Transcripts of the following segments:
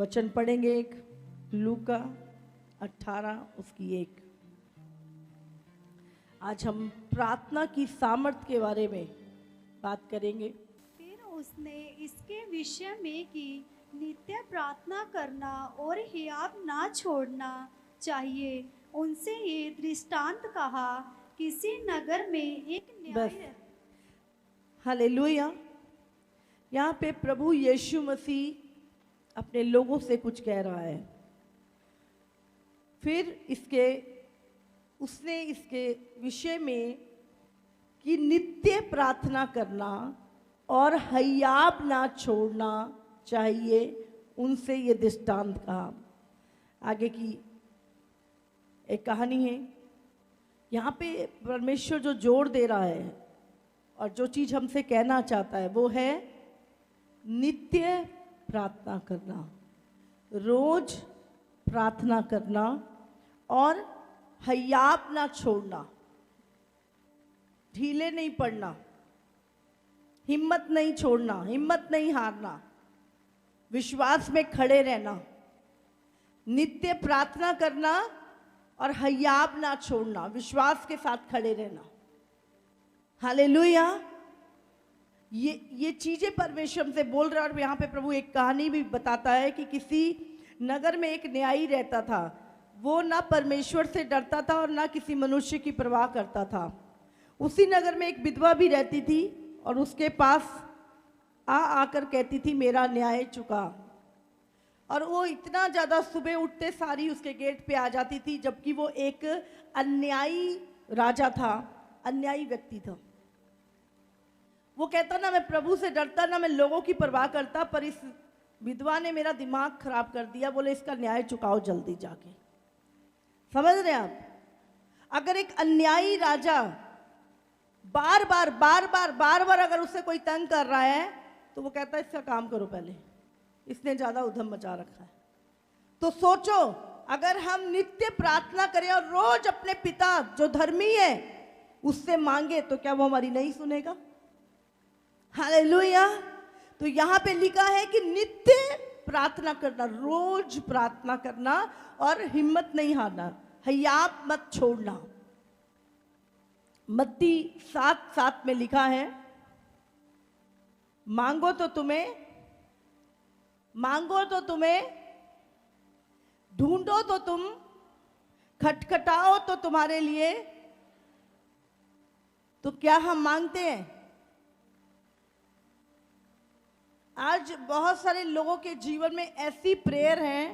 वचन पढ़ेंगे एक लूका 18 उसकी 1। आज हम प्रार्थना की सामर्थ के बारे में बात करेंगे। फिर उसने इसके विषय में कि नित्य प्रार्थना करना और हियाव ना छोड़ना चाहिए, उनसे ये दृष्टांत कहा। किसी नगर में एक बस न्याय हालेलुया। यहाँ पे प्रभु यीशु मसीह अपने लोगों से कुछ कह रहा है। फिर उसने इसके विषय में कि नित्य प्रार्थना करना और हयाब ना छोड़ना चाहिए, उनसे ये दृष्टांत कहा। आगे की एक कहानी है। यहाँ पे परमेश्वर जो जोर दे रहा है और जो चीज़ हमसे कहना चाहता है वो है नित्य प्रार्थना करना, रोज प्रार्थना करना और हयाब ना छोड़ना, ढीले नहीं पड़ना, हिम्मत नहीं छोड़ना, हिम्मत नहीं हारना, विश्वास में खड़े रहना, नित्य प्रार्थना करना और हयाब ना छोड़ना, विश्वास के साथ खड़े रहना। हालेलुया। ये चीजें परमेश्वर हमसे बोल रहा है। और यहाँ पे प्रभु एक कहानी भी बताता है कि किसी नगर में एक न्यायी रहता था। वो ना परमेश्वर से डरता था और ना किसी मनुष्य की परवाह करता था। उसी नगर में एक विधवा भी रहती थी और उसके पास आकर कहती थी मेरा न्याय चुका। और वो इतना ज़्यादा सुबह उठते सारी उसके गेट पे आ जाती थी, जबकि वो एक अन्यायी राजा था, अन्यायी व्यक्ति था। वो कहता ना मैं प्रभु से डरता, ना मैं लोगों की परवाह करता, पर इस विधवा ने मेरा दिमाग खराब कर दिया। बोले इसका न्याय चुकाओ जल्दी जाके। समझ रहे हैं आप? अगर एक अन्यायी राजा बार बार अगर उससे कोई तंग कर रहा है तो वो कहता है इसका काम करो पहले, इसने ज्यादा उधम मचा रखा है। तो सोचो, अगर हम नित्य प्रार्थना करें और रोज अपने पिता जो धर्मी है उससे मांगे तो क्या वो हमारी नहीं सुनेगा? हालेलुया। तो यहाँ पे लिखा है कि नित्य प्रार्थना करना, रोज प्रार्थना करना और हिम्मत नहीं हारना, हयाब मत छोड़ना। मत्ती 7:7 में लिखा है मांगो तो तुम्हें, ढूंढो तो तुम, खटखटाओ तो तुम्हारे लिए। तो क्या हम मांगते हैं? आज बहुत सारे लोगों के जीवन में ऐसी प्रेयर हैं,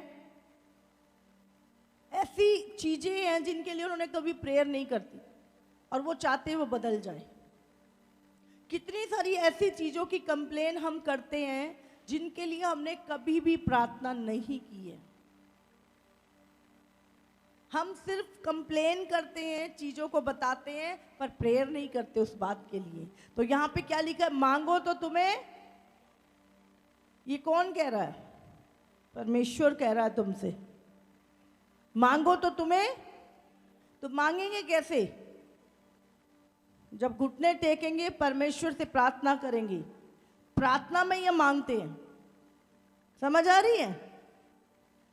ऐसी चीजें हैं जिनके लिए उन्होंने कभी प्रेयर नहीं करती और वो चाहते हैं वो बदल जाए। कितनी सारी ऐसी चीजों की कंप्लेन हम करते हैं जिनके लिए हमने कभी भी प्रार्थना नहीं की है। हम सिर्फ कंप्लेन करते हैं, चीजों को बताते हैं, पर प्रेयर नहीं करते उस बात के लिए। तो यहाँ पे क्या लिखा है? मांगो तो तुम्हें। ये कौन कह रहा है? परमेश्वर कह रहा है तुमसे। मांगो तो तुम्हें। तो मांगेंगे कैसे? जब घुटने टेकेंगे, परमेश्वर से प्रार्थना करेंगे। प्रार्थना में ये मांगते हैं। समझ आ रही है?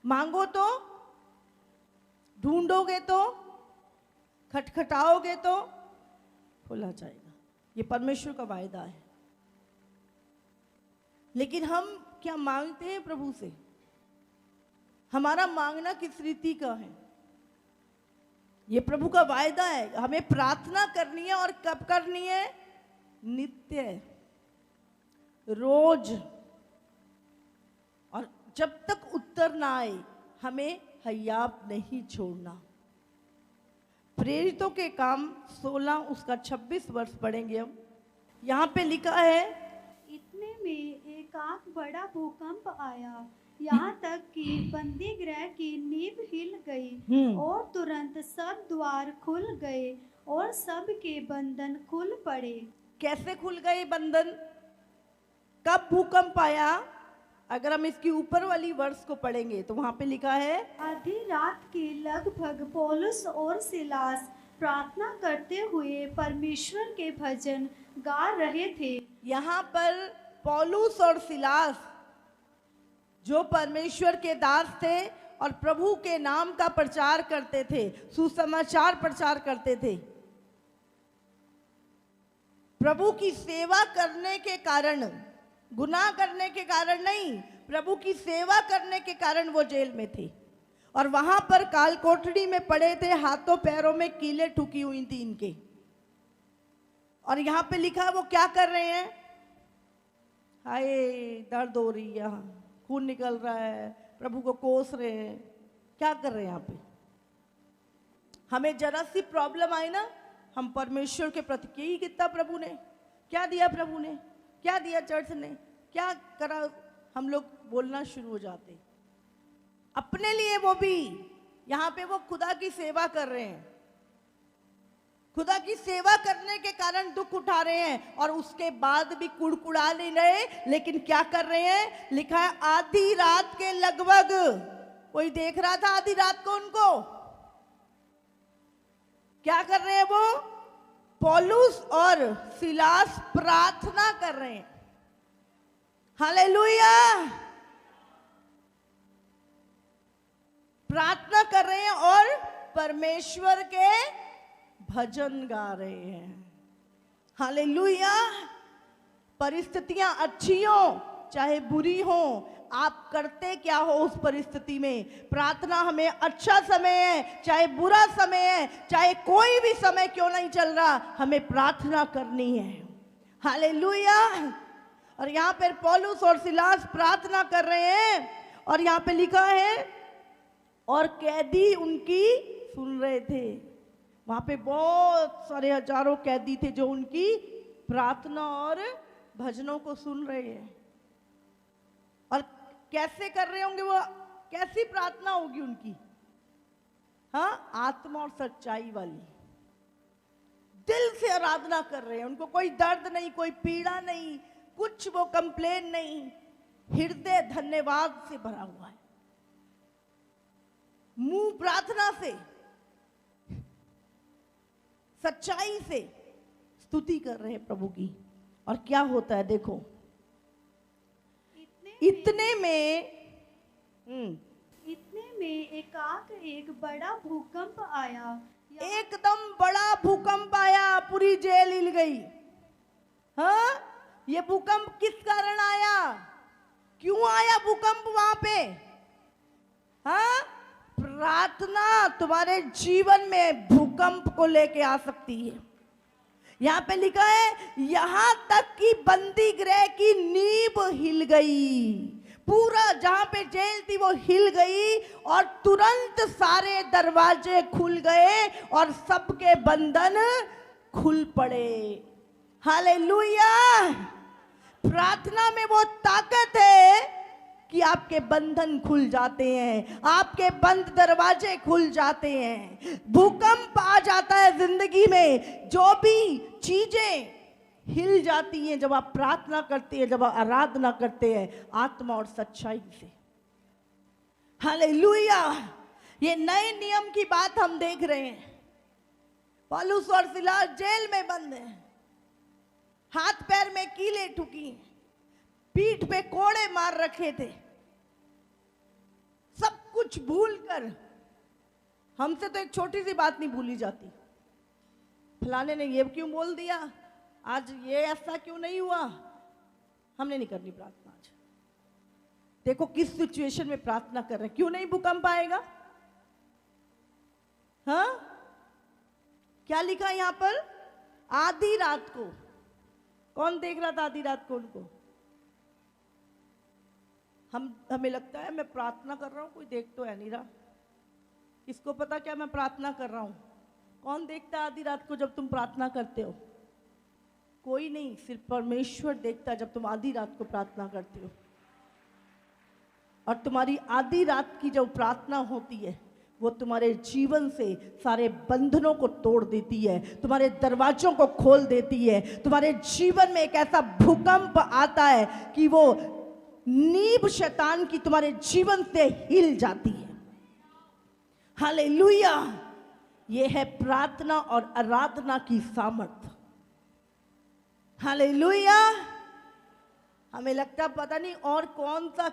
मांगो तो, ढूंढोगे तो, खटखटाओगे तो खोला जाएगा। ये परमेश्वर का वायदा है। लेकिन हम क्या मांगते हैं प्रभु से? हमारा मांगना किस रीति का है? ये प्रभु का वायदा है। हमें प्रार्थना करनी है और कब करनी है? नित्य, रोज। और जब तक उत्तर ना आए हमें हयाब नहीं छोड़ना। प्रेरितों के काम 16 उसका 26 वर्ष पढ़ेंगे हम। यहाँ पे लिखा है इतने में एकाक बड़ा भूकंप आया, यहाँ तक कि बंदी गृह की नींव हिल गई और तुरंत सब द्वार खुल गए और सब के बंधन खुल पड़े। कैसे खुल गए बंधन? कब भूकंप आया? अगर हम इसकी ऊपर वाली वर्ष को पढ़ेंगे तो वहां पे लिखा है आधी रात के लगभग पौलुस और सिलास प्रार्थना करते हुए परमेश्वर के भजन गा रहे थे। यहाँ पर पौलुस और सिलास जो परमेश्वर के दास थे और प्रभु के नाम का प्रचार करते थे, सुसमाचार प्रचार करते थे। प्रभु की सेवा करने के कारण, गुनाह करने के कारण नहीं, प्रभु की सेवा करने के कारण वो जेल में थे और वहां पर काल कोठरी में पड़े थे, हाथों पैरों में कीलें ठुकी हुई थी इनके। और यहां पे लिखा वो क्या कर रहे हैं? हाय, दर्द हो रही है, खून निकल रहा है, प्रभु को कोस रहे हैं। क्या कर रहे हैं यहाँ पे? हमें जरा सी प्रॉब्लम आई ना, हम परमेश्वर के प्रति यही कितना प्रभु ने क्या दिया, प्रभु ने क्या दिया, चर्च ने क्या करा, हम लोग बोलना शुरू हो जाते अपने लिए। वो भी यहाँ पे वो खुदा की सेवा कर रहे हैं, खुदा की सेवा करने के कारण दुख उठा रहे हैं और उसके बाद भी कुड़कुड़ा नहीं रहे, लेकिन क्या कर रहे हैं? लिखा है आधी रात के लगभग, कोई देख रहा था आधी रात को उनको, क्या कर रहे हैं? वो पौलुस और सिलास प्रार्थना कर रहे हैं। हालेलुया, प्रार्थना कर रहे हैं और परमेश्वर के भजन गा रहे हैं। हालेलुया। परिस्थितियां अच्छी हो चाहे बुरी हो, आप करते क्या हो उस परिस्थिति में? प्रार्थना हमें अच्छा समय है चाहे बुरा समय है, चाहे कोई भी समय क्यों नहीं चल रहा, हमें प्रार्थना करनी है। हालेलुया। और यहाँ पर पौलुस और सिलास प्रार्थना कर रहे हैं और यहाँ पे लिखा है और कैदी उनकी सुन रहे थे। वहां पे बहुत सारे हजारों कैदी थे जो उनकी प्रार्थना और भजनों को सुन रहे हैं। और कैसे कर रहे होंगे वो? कैसी प्रार्थना होगी उनकी? हाँ, आत्मा और सच्चाई वाली, दिल से आराधना कर रहे हैं। उनको कोई दर्द नहीं, कोई पीड़ा नहीं, कुछ वो कंप्लेन नहीं, हृदय धन्यवाद से भरा हुआ है, मुंह प्रार्थना से, सच्चाई से स्तुति कर रहे हैं प्रभु की। और क्या होता है देखो, इतने में एकाएक एक बड़ा भूकंप आया। एकदम बड़ा भूकंप आया, पूरी जेल हिल गई। हाँ, ये भूकंप किस कारण आया? क्यों आया भूकंप वहां पे? हाँ, प्रार्थना तुम्हारे जीवन में भूकंप को लेके आ सकती है। यहां पे लिखा है यहां तक कि बंदी गृह की नींव हिल गई, पूरा जहां पे जेल थी वो हिल गई और तुरंत सारे दरवाजे खुल गए और सबके बंधन खुल पड़े। हालेलुया। प्रार्थना में वो ताकत है कि आपके बंधन खुल जाते हैं, आपके बंद दरवाजे खुल जाते हैं, भूकंप आ जाता है जिंदगी में। जो भी चीजें हिल जाती हैं जब आप प्रार्थना करते हैं, जब आप आराधना करते हैं आत्मा और सच्चाई से। हालेलुया। ये नए नियम की बात हम देख रहे हैं। पौलुस और सिलास जेल में बंद हैं, हाथ पैर में कीलें ठुकी, पीठ पे कोड़े मार रखे थे, सब कुछ भूलकर। हमसे तो एक छोटी सी बात नहीं भूली जाती, फलाने ने ये क्यों बोल दिया, आज ये ऐसा क्यों नहीं हुआ। हमने नहीं करनी प्रार्थना आज। देखो किस सिचुएशन में प्रार्थना कर रहे हैं। क्यों नहीं भूकंप आएगा? हाँ, क्या लिखा यहां पर? आधी रात को। कौन देख रहा था आधी रात को उनको? हमें लगता है मैं प्रार्थना कर रहा हूं, कोई देख तो है नहीं रहा। किसको पता क्या मैं प्रार्थना कर रहा हूं? कौन देखता है आधी रात को जब तुम प्रार्थना करते हो? कोई नहीं, सिर्फ परमेश्वर देखता है जब तुम आधी रात को प्रार्थना करते हो। और तुम्हारी आधी रात की जो प्रार्थना होती है वो तुम्हारे जीवन से सारे बंधनों को तोड़ देती है, तुम्हारे दरवाजों को खोल देती है। तुम्हारे जीवन में एक ऐसा भूकंप आता है कि वो नींव शैतान की तुम्हारे जीवन से हिल जाती है। हालेलुया। ये है प्रार्थना और आराधना की सामर्थ। हालेलुया। हमें लगता पता नहीं और कौन सा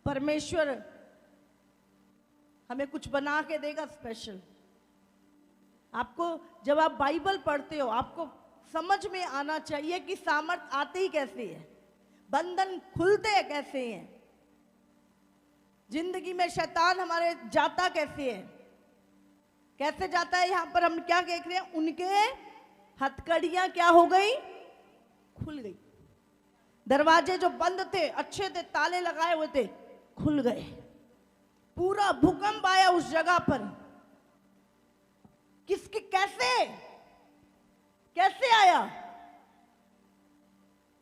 परमेश्वर हमें कुछ बना के देगा स्पेशल। आपको जब आप बाइबल पढ़ते हो आपको समझ में आना चाहिए कि सामर्थ आते ही कैसे है, बंधन खुलते कैसे हैं, जिंदगी में शैतान हमारे जाता कैसे है, कैसे जाता है। यहां पर हम क्या देख रहे हैं, उनके हथकड़ियां क्या हो गई, खुल गई। दरवाजे जो बंद थे, अच्छे थे, ताले लगाए हुए थे, खुल गए। पूरा भूकंप आया उस जगह पर। किसकी, कैसे कैसे आया,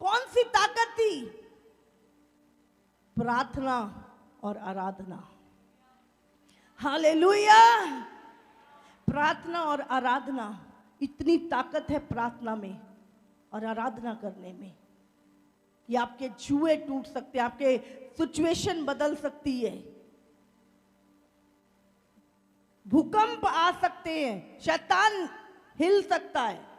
कौन सी ताकत थी? प्रार्थना और आराधना। हालेलुया। प्रार्थना और आराधना, इतनी ताकत है प्रार्थना में और आराधना करने में कि आपके जुए टूट सकते हैं, आपके सिचुएशन बदल सकती है, भूकंप आ सकते हैं, शैतान हिल सकता है।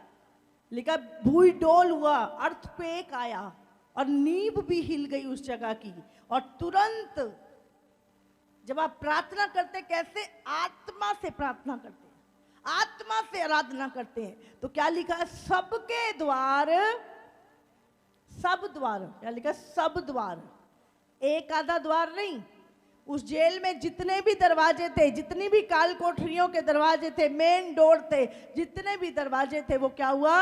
लेकिन भूई डोल हुआ, अर्थक्वेक आया और नींव भी हिल गई उस जगह की। और तुरंत जब आप प्रार्थना करते, कैसे आत्मा से प्रार्थना करते हैं, आत्मा से आराधना करते हैं, तो क्या लिखा है, सबके द्वार, सब द्वार, क्या लिखा है, सब द्वार, एक आधा द्वार नहीं। उस जेल में जितने भी दरवाजे थे, जितनी भी काल कोठरियों के दरवाजे थे, मेन डोर थे, जितने भी दरवाजे थे, वो क्या हुआ,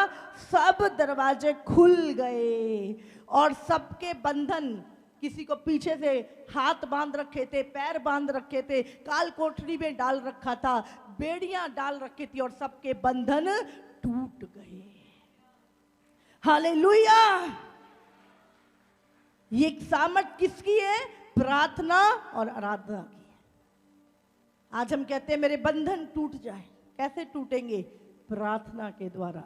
सब दरवाजे खुल गए। और सबके बंधन, किसी को पीछे से हाथ बांध रखे थे, पैर बांध रखे थे, काल कोठरी में डाल रखा था, बेड़ियां डाल रखी थी, और सबके बंधन टूट गए। हालेलुया। ये सामर्थ किसकी है, प्रार्थना और आराधना की है। आज हम कहते हैं मेरे बंधन टूट जाए, कैसे टूटेंगे, प्रार्थना के द्वारा।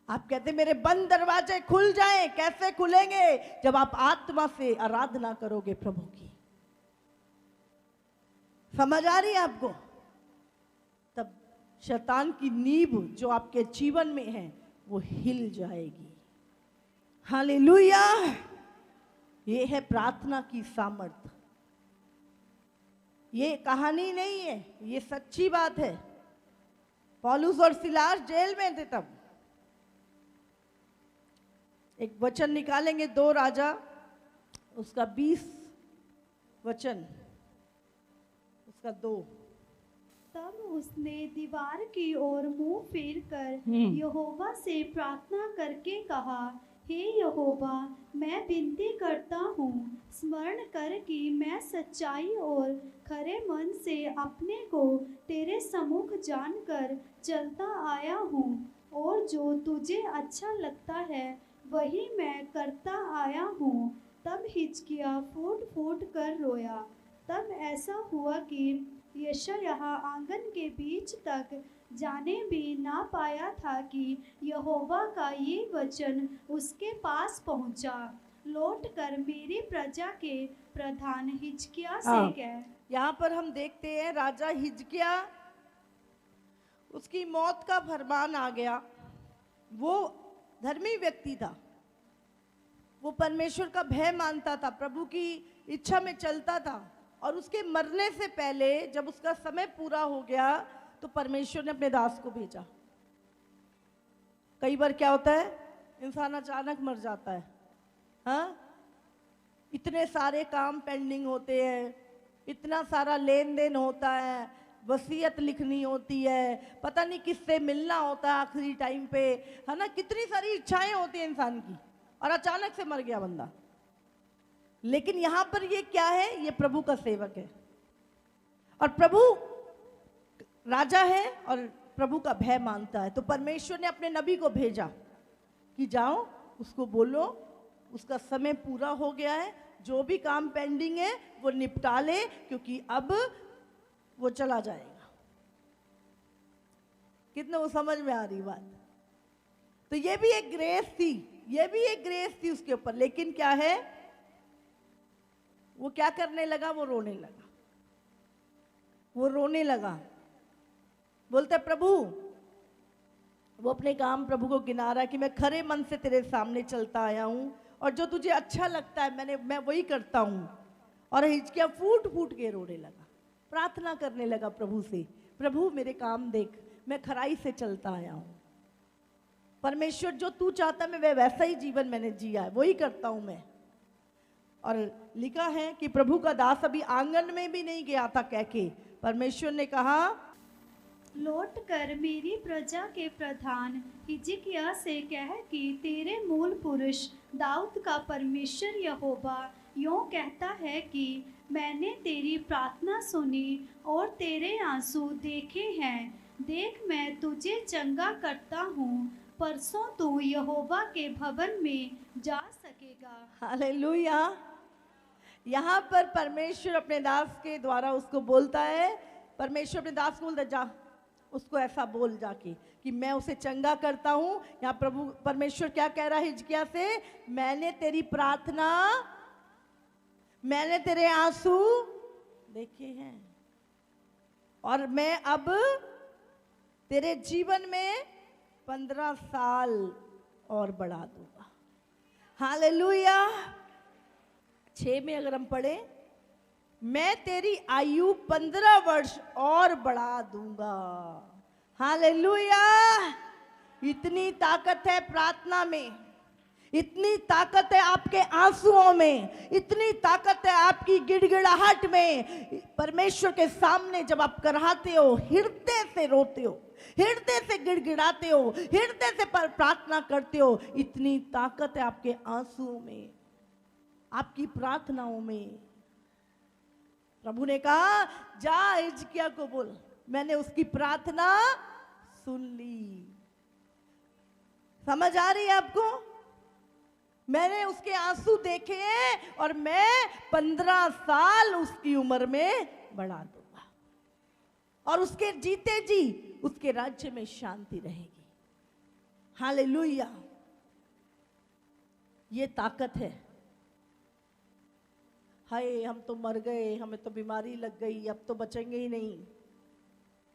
आप कहते हैं मेरे बंद दरवाजे खुल जाएं, कैसे खुलेंगे, जब आप आत्मा से आराधना करोगे प्रभु की। समझ आ रही है आपको? तब शैतान की नींव जो आपके जीवन में है वो हिल जाएगी। हालेलुया। ये है प्रार्थना की सामर्थ। ये कहानी नहीं है, ये सच्ची बात है। पौलुस और सिलास जेल में थे तब। एक वचन निकालेंगे, 2 राजा उसका 20 वचन, उसका 2। तब उसने दीवार की ओर मुंह फेर कर यहोवा से प्रार्थना करके कहा, हे यहोवा, मैं विनती करता हूँ, स्मरण कर कि मैं सच्चाई और खरे मन से अपने को तेरे सम्मुख जानकर चलता आया हूँ, और जो तुझे अच्छा लगता है वही मैं करता आया हूँ। तब हिजकिय्याह फूट फूट कर रोया। तब ऐसा हुआ कि यशायाह आंगन के बीच तक जाने भी ना पाया था कि यहोवा का ये वचन उसके पास पहुंचा, लौट कर मेरी प्रजा के प्रधान हिजकिय्याह से कह। यहाँ पर हम देखते हैं राजा हिजकिय्याह, उसकी मौत का फरमान आ गया। वो धर्मी व्यक्ति था, वो परमेश्वर का भय मानता था, प्रभु की इच्छा में चलता था। और उसके मरने से पहले जब उसका समय पूरा हो गया तो परमेश्वर ने अपने दास को भेजा। कई बार क्या होता है, इंसान अचानक मर जाता है, हाँ, इतने सारे काम पेंडिंग होते हैं, इतना सारा लेन देन होता है, वसीयत लिखनी होती है, पता नहीं किससे मिलना होता है आखिरी टाइम पे, है ना, कितनी सारी इच्छाएं होती हैं इंसान की, और अचानक से मर गया बंदा। लेकिन यहां पर ये क्या है, ये प्रभु का सेवक है, और प्रभु राजा है और प्रभु का भय मानता है। तो परमेश्वर ने अपने नबी को भेजा कि जाओ उसको बोलो उसका समय पूरा हो गया है, जो भी काम पेंडिंग है वो निपटा ले, क्योंकि अब वो चला जाएगा। कितना वो समझ में आ रही बात? तो ये भी एक ग्रेस थी, ये भी एक ग्रेस थी उसके ऊपर। लेकिन क्या है, वो क्या करने लगा, वो रोने लगा, वो रोने लगा, बोलते प्रभु, वो अपने काम प्रभु को गिना रहा है कि मैं खरे मन से तेरे सामने चलता आया हूं और जो तुझे अच्छा लगता है मैं वही करता हूं। और हिजकिय्याह फूट फूट के रोने लगा, प्रार्थना करने लगा प्रभु से, प्रभु मेरे काम देख, मैं खराई से चलता आया हूं, परमेश्वर जो तू चाहता मैं वैसा ही जीवन मैंने जिया है, वही करता हूं मैं। और लिखा है कि प्रभु का दास अभी आंगन में भी नहीं गया था कह के परमेश्वर ने कहा, लौट कर मेरी प्रजा के प्रधान हिजकिय्याह से कह कि तेरे मूल पुरुष दाऊद का परमेश्वर यहोवा यूं कहता है कि मैंने तेरी प्रार्थना सुनी और तेरे आंसू देखे हैं। देख मैं तुझे चंगा करता हूँ, परसों तू यहोवा के भवन में जा सकेगा। हालेलुया। यहाँ पर परमेश्वर अपने दास के द्वारा उसको बोलता है, परमेश्वर अपने दास को बोलता है, जा उसको ऐसा बोल जाके कि मैं उसे चंगा करता हूं। यहाँ प्रभु परमेश्वर क्या कह रहा है हिजकिय्याह से, मैंने तेरी प्रार्थना, मैंने तेरे आंसू देखे हैं और मैं अब तेरे जीवन में 15 साल और बढ़ा दूंगा। हालेलुया। 6 में अगर हम पढ़े, मैं तेरी आयु 15 वर्ष और बढ़ा दूंगा। हालेलुया। इतनी ताकत है प्रार्थना में, इतनी ताकत है आपके आंसुओं में, इतनी ताकत है आपकी गिड़गिड़ाहट में। परमेश्वर के सामने जब आप कराहते हो, हृदय से रोते हो, हृदय से गिड़गिड़ाते हो, हृदय से प्रार्थना करते हो, इतनी ताकत है आपके आंसुओं में, आपकी प्रार्थनाओं में। प्रभु ने कहा, जा हिजकिय्याह को बोल, मैंने उसकी प्रार्थना सुन ली। समझ आ रही है आपको? मैंने उसके आंसू देखे हैं और मैं 15 साल उसकी उम्र में बढ़ा दूंगा और उसके जीते जी उसके राज्य में शांति रहेगी। हालेलुया। ये ताकत है। हाय हम तो मर गए, हमें तो बीमारी लग गई, अब तो बचेंगे ही नहीं।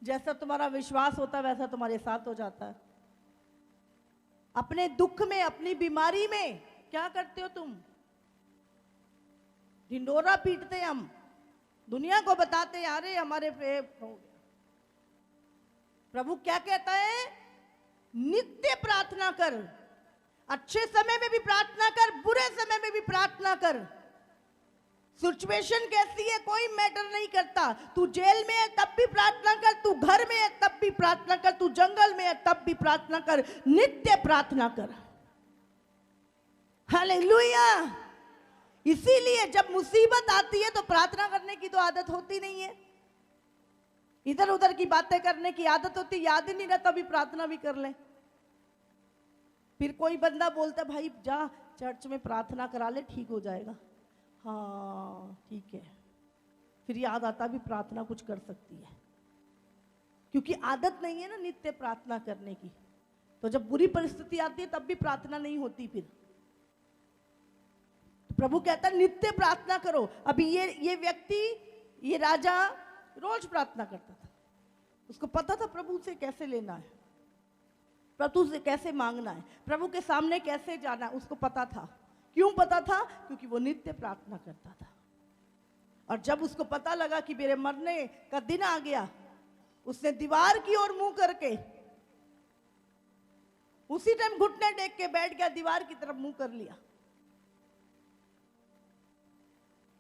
जैसा तुम्हारा विश्वास होता है वैसा तुम्हारे साथ हो जाता है। अपने दुख में, अपनी बीमारी में क्या करते हो तुम? ढिंडोरा पीटते हम, दुनिया को बताते अरे हमारे पे हो गया। प्रभु क्या कहता है? नित्य प्रार्थना कर, अच्छे समय में भी प्रार्थना कर, बुरे समय में भी प्रार्थना कर। सिचुएशन कैसी है कोई मैटर नहीं करता। तू जेल में है तब भी प्रार्थना कर, तू घर में है तब भी प्रार्थना कर, तू जंगल में है तब भी प्रार्थना कर, नित्य प्रार्थना कर। हालेलुया। इसीलिए जब मुसीबत आती है तो प्रार्थना करने की तो आदत होती नहीं है, इधर उधर की बातें करने की आदत होती, याद ही नहीं रहता भी प्रार्थना भी कर ले। फिर कोई बंदा बोलता भाई जा चर्च में प्रार्थना करा ले ठीक हो जाएगा। हाँ ठीक है, फिर याद आता भी प्रार्थना कुछ कर सकती है, क्योंकि आदत नहीं है ना नित्य प्रार्थना करने की। तो जब बुरी परिस्थिति आती है तब भी प्रार्थना नहीं होती। फिर तो प्रभु कहता है नित्य प्रार्थना करो। अभी ये व्यक्ति, ये राजा रोज प्रार्थना करता था, उसको पता था प्रभु से कैसे लेना है, प्रभु से कैसे मांगना है, प्रभु के सामने कैसे जाना है, उसको पता था। क्यों पता था? क्योंकि वो नित्य प्रार्थना करता था। और जब उसको पता लगा कि मेरे मरने का दिन आ गया, उसने दीवार की ओर मुंह करके उसी टाइम घुटने टेक के बैठ गया, दीवार की तरफ मुंह कर लिया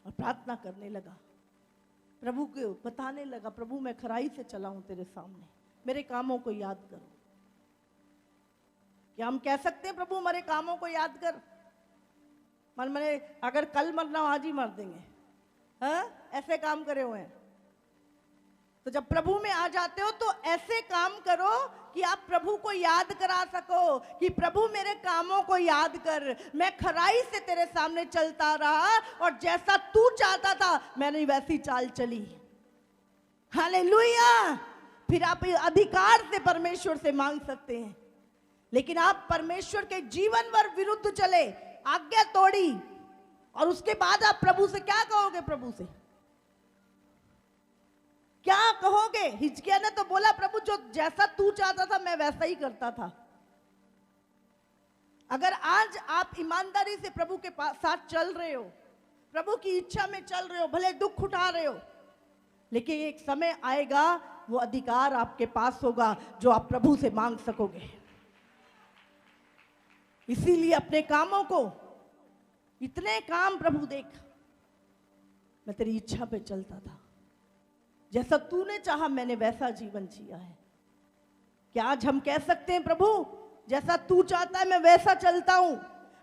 और प्रार्थना करने लगा। प्रभु को बताने लगा, प्रभु मैं खराई से चला हूं तेरे सामने, मेरे कामों को याद करो। क्या हम कह सकते हैं प्रभु हमारे कामों को याद कर? मैंने अगर कल मरना आज ही मर देंगे, हाँ ऐसे काम करे हुए हैं। तो जब प्रभु में आ जाते हो तो ऐसे काम करो कि आप प्रभु को याद करा सको कि प्रभु मेरे कामों को याद कर, मैं खराई से तेरे सामने चलता रहा और जैसा तू चाहता था मैंने वैसी चाल चली। हालेलुया। फिर आप अधिकार से परमेश्वर से मांग सकते हैं। लेकिन आप परमेश्वर के जीवन भर विरुद्ध चले, आज्ञा तोड़ी, और उसके बाद आप प्रभु से क्या कहोगे? प्रभु से क्या कहोगे? हिजकिय्याह ने तो बोला प्रभु जो जैसा तू चाहता था मैं वैसा ही करता था। अगर आज आप ईमानदारी से प्रभु के साथ चल रहे हो प्रभु की इच्छा में चल रहे हो, भले दुख उठा रहे हो, लेकिन एक समय आएगा वो अधिकार आपके पास होगा जो आप प्रभु से मांग सकोगे। इसीलिए अपने कामों को, इतने काम प्रभु देख, मैं तेरी इच्छा पे चलता था, जैसा तूने चाहा मैंने वैसा जीवन जिया है। क्या आज हम कह सकते हैं प्रभु जैसा तू चाहता है मैं वैसा चलता हूं,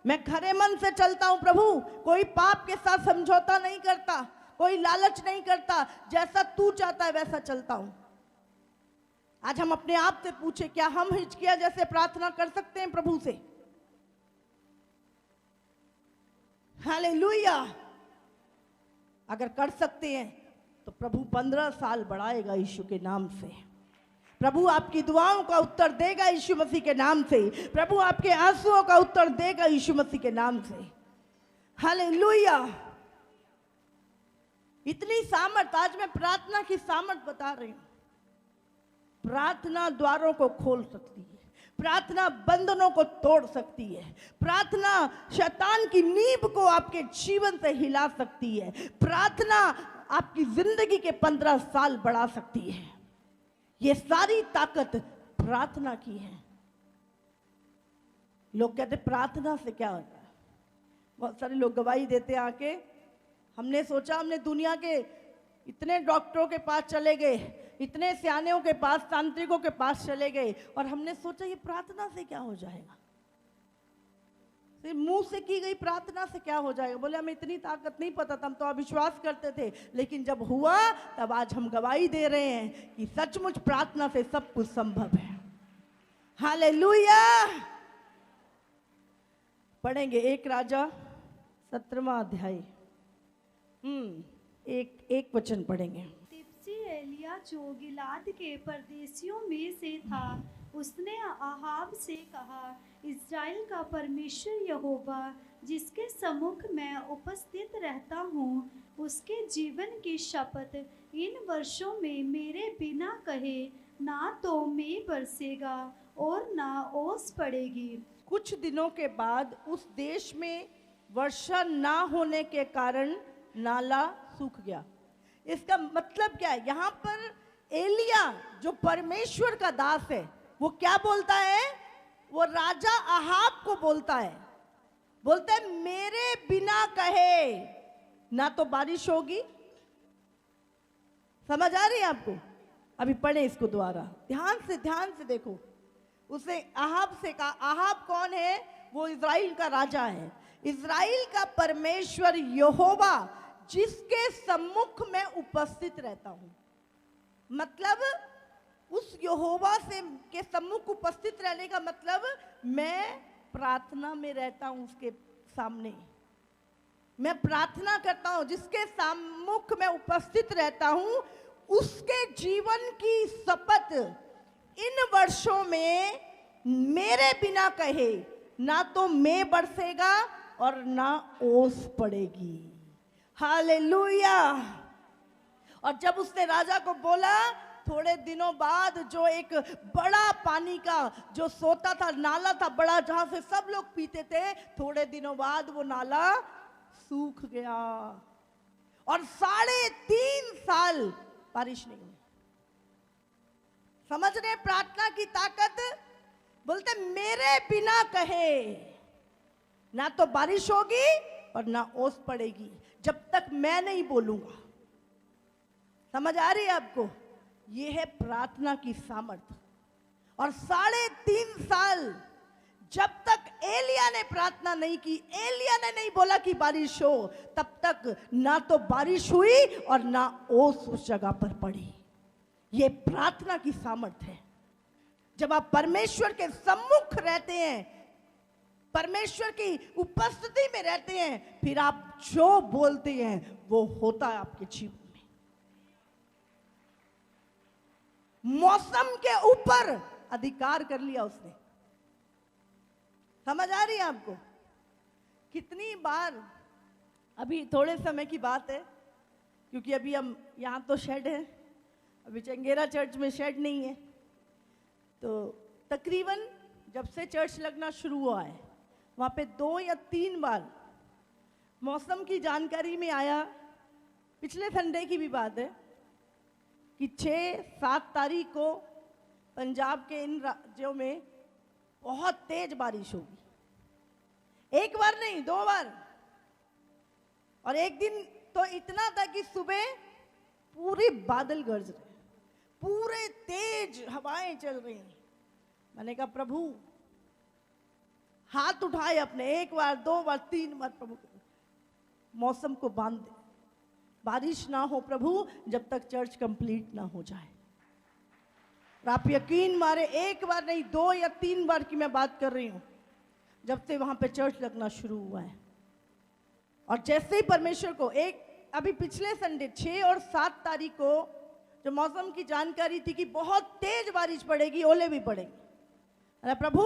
मैं खरे मन से चलता हूं प्रभु, कोई पाप के साथ समझौता नहीं करता, कोई लालच नहीं करता, जैसा तू चाहता है वैसा चलता हूं। आज हम अपने आप से पूछे, क्या हम हिचकिया जैसे प्रार्थना कर सकते हैं प्रभु से? हालेलुया। अगर कर सकते हैं तो प्रभु 15 साल बढ़ाएगा यीशु के नाम से। प्रभु आपकी दुआओं का उत्तर देगा यीशु मसीह के नाम से। प्रभु आपके आंसुओं का उत्तर देगा यीशु मसीह के नाम से। हालेलुया। इतनी सामर्थ, आज मैं प्रार्थना की सामर्थ बता रही हूं। प्रार्थना द्वारों को खोल सकती है, प्रार्थना बंधनों को तोड़ सकती है, प्रार्थना शैतान की नींव को आपके जीवन से हिला सकती है, प्रार्थना आपकी जिंदगी के 15 साल बढ़ा सकती है। ये सारी ताकत प्रार्थना की है। लोग कहते प्रार्थना से क्या होता है, बहुत सारे लोग गवाही देते आके, हमने सोचा, हमने दुनिया के इतने डॉक्टरों के पास चले गए, इतने सियानों के पास, तांत्रिकों के पास चले गए, और हमने सोचा ये प्रार्थना से क्या हो जाएगा, सिर्फ मुंह से की गई प्रार्थना से क्या हो जाएगा। बोले हमें इतनी ताकत नहीं पता था, हम तो अविश्वास करते थे, लेकिन जब हुआ तब आज हम गवाही दे रहे हैं कि सचमुच प्रार्थना से सब कुछ संभव है। हालेलुया। पढ़ेंगे 1 राजा 17वां अध्याय, एक वचन पढ़ेंगे। तिप्सी एलिया जो गिलाद के परदेशियों में से था, उसने आहाब से कहा, इस्राएल का परमेश्वर यहोवा जिसके सम्मुख मैं उपस्थित रहता हूँ, उसके जीवन की शपथ, इन वर्षों में मेरे बिना कहे ना तो मैं बरसेगा और ना ओस पड़ेगी। कुछ दिनों के बाद उस देश में वर्षा ना होने के कारण नाला सूख गया। इसका मतलब क्या है? यहाँ पर एलिया जो परमेश्वर का दास है, वो क्या बोलता है? वो राजा आहाब को बोलता है, बोलते है मेरे बिना कहे ना तो बारिश होगी। समझ आ रही है आपको? अभी पढ़े इसको दोबारा, ध्यान से देखो। उसे आहाब से कहा, आहाब कौन है? वो इज़राइल का राजा है। इज़राइल का परमेश्वर यहोवा जिसके सम्मुख में उपस्थित रहता हूं, मतलब उस यहोवा से के सम्मुख उपस्थित रहने का मतलब मैं प्रार्थना में रहता हूं, उसके सामने मैं प्रार्थना करता हूं, जिसके सम्मुख में उपस्थित रहता हूं, उसके जीवन की शपथ, इन वर्षों में मेरे बिना कहे ना तो मैं बरसेगा और ना ओस पड़ेगी। हालेलुया। और जब उसने राजा को बोला, थोड़े दिनों बाद जो एक बड़ा पानी का जो सोता था, नाला था बड़ा, जहां से सब लोग पीते थे, थोड़े दिनों बाद वो नाला सूख गया और 3.5 साल बारिश नहीं हुई। समझ रहे प्रार्थना की ताकत? बोलते मेरे बिना कहे ना तो बारिश होगी और ना ओस पड़ेगी, जब तक मैं नहीं बोलूंगा। समझ आ रही है आपको? ये है प्रार्थना की सामर्थ। और 3.5 साल जब तक एलिया ने प्रार्थना नहीं की, एलिया ने नहीं बोला कि बारिश हो, तब तक ना तो बारिश हुई और ना ओस उस जगह पर पड़ी। ये प्रार्थना की सामर्थ है। जब आप परमेश्वर के सम्मुख रहते हैं, परमेश्वर की उपस्थिति में रहते हैं, फिर आप जो बोलते हैं वो होता है आपके जीवन में। मौसम के ऊपर अधिकार कर लिया उसने। समझ आ रही है आपको? कितनी बार, अभी थोड़े समय की बात है, क्योंकि अभी हम यहाँ तो शेड है, अभी चंगेरा चर्च में शेड नहीं है, तो तकरीबन जब से चर्च लगना शुरू हुआ है, वहाँ पे 2 या 3 बार मौसम की जानकारी में आया, पिछले संडे की भी बात है, कि 6-7 तारीख को पंजाब के इन राज्यों में बहुत तेज बारिश होगी। एक बार नहीं, 2 बार। और एक दिन तो इतना था कि सुबह पूरे बादल गरज रहे, पूरे तेज हवाएं चल रही। मैंने कहा प्रभु, हाथ उठाए अपने, 1 बार 2 बार 3 बार, प्रभु मौसम को बांध दे, बारिश ना हो प्रभु जब तक चर्च कंप्लीट ना हो जाए। और आप यकीन मारे, 1 बार नहीं 2 या 3 बार की मैं बात कर रही हूं, जब से वहां पे चर्च लगना शुरू हुआ है। और जैसे ही परमेश्वर को अभी पिछले संडे 6 और 7 तारीख को जो मौसम की जानकारी थी कि बहुत तेज बारिश पड़ेगी, ओले भी पड़ेंगे, अरे प्रभु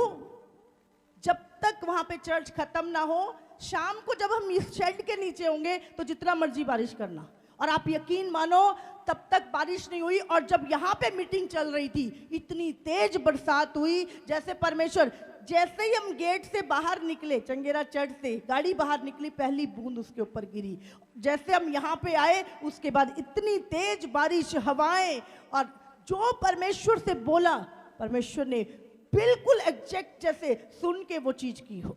जब तक वहां पे चर्च खत्म ना हो, शाम को जब हम इस शेड के नीचे होंगे तो जितना मर्जी बारिश करना। और आप यकीन मानो, तब तक बारिश नहीं हुई। और जब यहाँ पे मीटिंग चल रही थी, इतनी तेज बरसात हुई, जैसे परमेश्वर, जैसे ही हम गेट से बाहर निकले, चंगेरा चर्च से गाड़ी बाहर निकली, पहली बूंद उसके ऊपर गिरी। जैसे हम यहाँ पे आए, उसके बाद इतनी तेज बारिश, हवाएं, और जो परमेश्वर से बोला, परमेश्वर ने बिल्कुल एग्जैक्ट जैसे सुन के वो चीज की हो।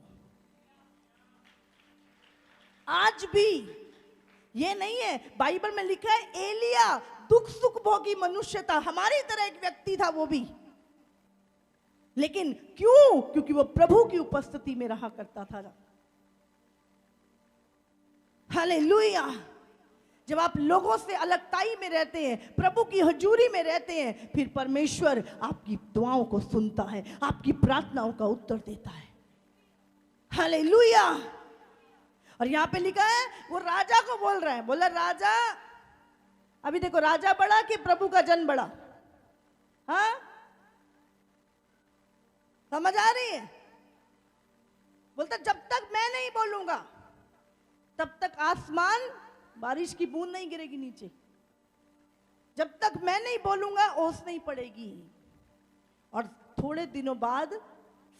आज भी ये नहीं है, बाइबल में लिखा है एलिया दुख सुख भोगी मनुष्य था, हमारी तरह एक व्यक्ति था वो भी, लेकिन क्यों? क्योंकि वो प्रभु की उपस्थिति में रहा करता था। हालेलुया। जब आप लोगों से अलगताई में रहते हैं, प्रभु की हजूरी में रहते हैं, फिर परमेश्वर आपकी दुआओं को सुनता है, आपकी प्रार्थनाओं का उत्तर देता है। हालेलुया। और यहां पे लिखा है, वो राजा को बोल रहा है, बोला राजा, अभी देखो राजा बड़ा कि प्रभु का जन बड़ा? हाँ, समझ आ रही है? बोलता जब तक मैं नहीं बोलूंगा तब तक आसमान बारिश की बूंद नहीं गिरेगी नीचे, जब तक मैं नहीं बोलूंगा ओस नहीं पड़ेगी। और थोड़े दिनों बाद,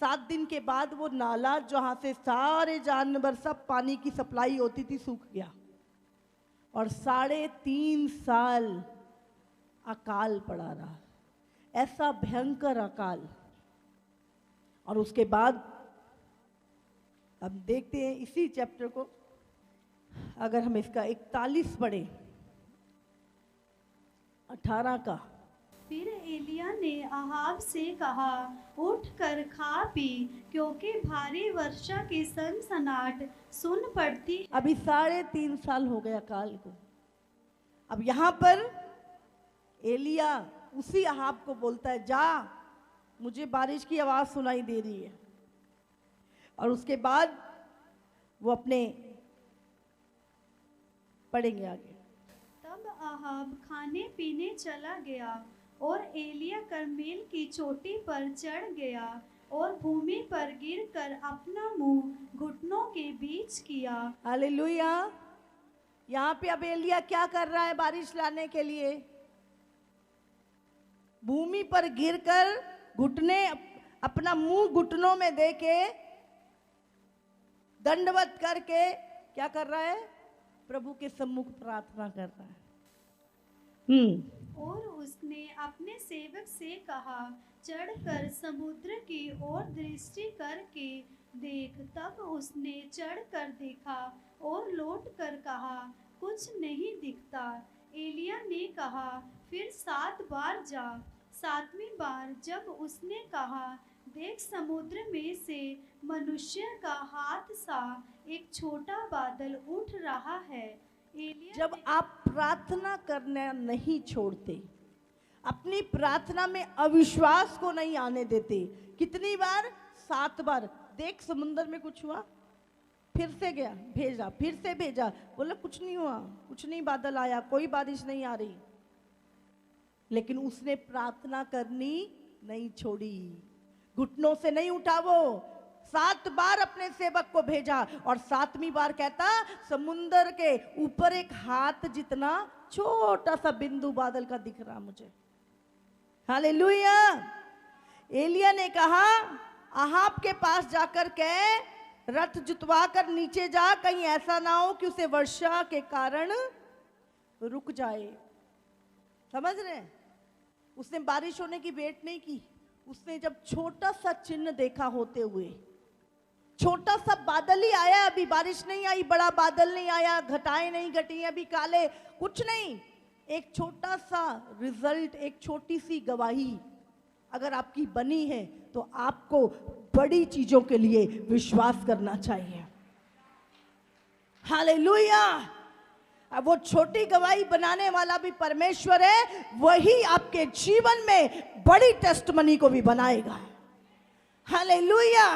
7 दिन के बाद, वो नाला जहां से सारे जानवर, सब पानी की सप्लाई होती थी, सूख गया। और 3.5 साल अकाल पड़ा रहा, ऐसा भयंकर अकाल। और उसके बाद अब देखते हैं इसी चैप्टर को, अगर हम इसका 41 पढ़े, 18 का। फिर एलिया ने अहाब से कहा, उठ कर खा पी, क्योंकि भारी वर्षा की सनसनाहट सुन पड़ती है। अभी 3.5 साल हो गया काल को। अब यहाँ पर एलिया उसी अहाब को बोलता है, जा, मुझे बारिश की आवाज सुनाई दे रही है। और उसके बाद वो अपने, पढ़ेंगे आगे। तब अहाब खाने पीने चला गया और एलिया कर्मेल की चोटी पर चढ़ गया और भूमि पर गिरकर अपना मुंह घुटनों के बीच किया। हालेलुया। यहाँ पे अब एलिया क्या कर रहा है बारिश लाने के लिए? भूमि पर गिरकर घुटने, अपना मुंह घुटनों में दे के, दंडवत करके क्या कर रहा है? प्रभु के सम्मुख प्रार्थना कर रहा है। और उसने अपने सेवक से कहा, चढ़कर समुद्र की ओर दृष्टि करके देख। तब उसने चढ़कर देखा और लौटकर कहा, कुछ नहीं दिखता। एलिया ने कहा, फिर 7 बार जा। 7वीं बार जब उसने कहा, देख समुद्र में से मनुष्य का हाथ सा एक छोटा बादल उठ रहा है। एलिया जब आप प्रार्थना करना नहीं छोड़ते, अपनी प्रार्थना में अविश्वास को नहीं आने देते, कितनी बार? 7 बार। देख समुद्र में कुछ हुआ, फिर से गया, भेजा, फिर से भेजा, बोला कुछ नहीं हुआ, कुछ नहीं, बादल आया, कोई बारिश नहीं आ रही। लेकिन उसने प्रार्थना करनी नहीं छोड़ी, घुटनों से नहीं उठा। वो 7 बार अपने सेवक को भेजा और 7वीं बार कहता, समुंदर के ऊपर एक हाथ जितना छोटा सा बिंदु बादल का दिख रहा मुझे। हालेलुया। एलिया ने कहा, अहाब के पास जाकर कह रथ जुतवा कर नीचे जा, कहीं ऐसा ना हो कि उसे वर्षा के कारण रुक जाए। समझ रहे हैं? उसने बारिश होने की वेट नहीं की। उसने जब छोटा सा चिन्ह देखा होते हुए, छोटा सा बादल ही आया, अभी बारिश नहीं आई, बड़ा बादल नहीं आया, घटाएं नहीं घटी, अभी काले कुछ नहीं, एक छोटा सा रिजल्ट, एक छोटी सी गवाही अगर आपकी बनी है तो आपको बड़ी चीजों के लिए विश्वास करना चाहिए। हालेलुया। अब वो छोटी गवाही बनाने वाला भी परमेश्वर है, वही आपके जीवन में बड़ी टेस्टमनी को भी बनाएगा। हालेलुया।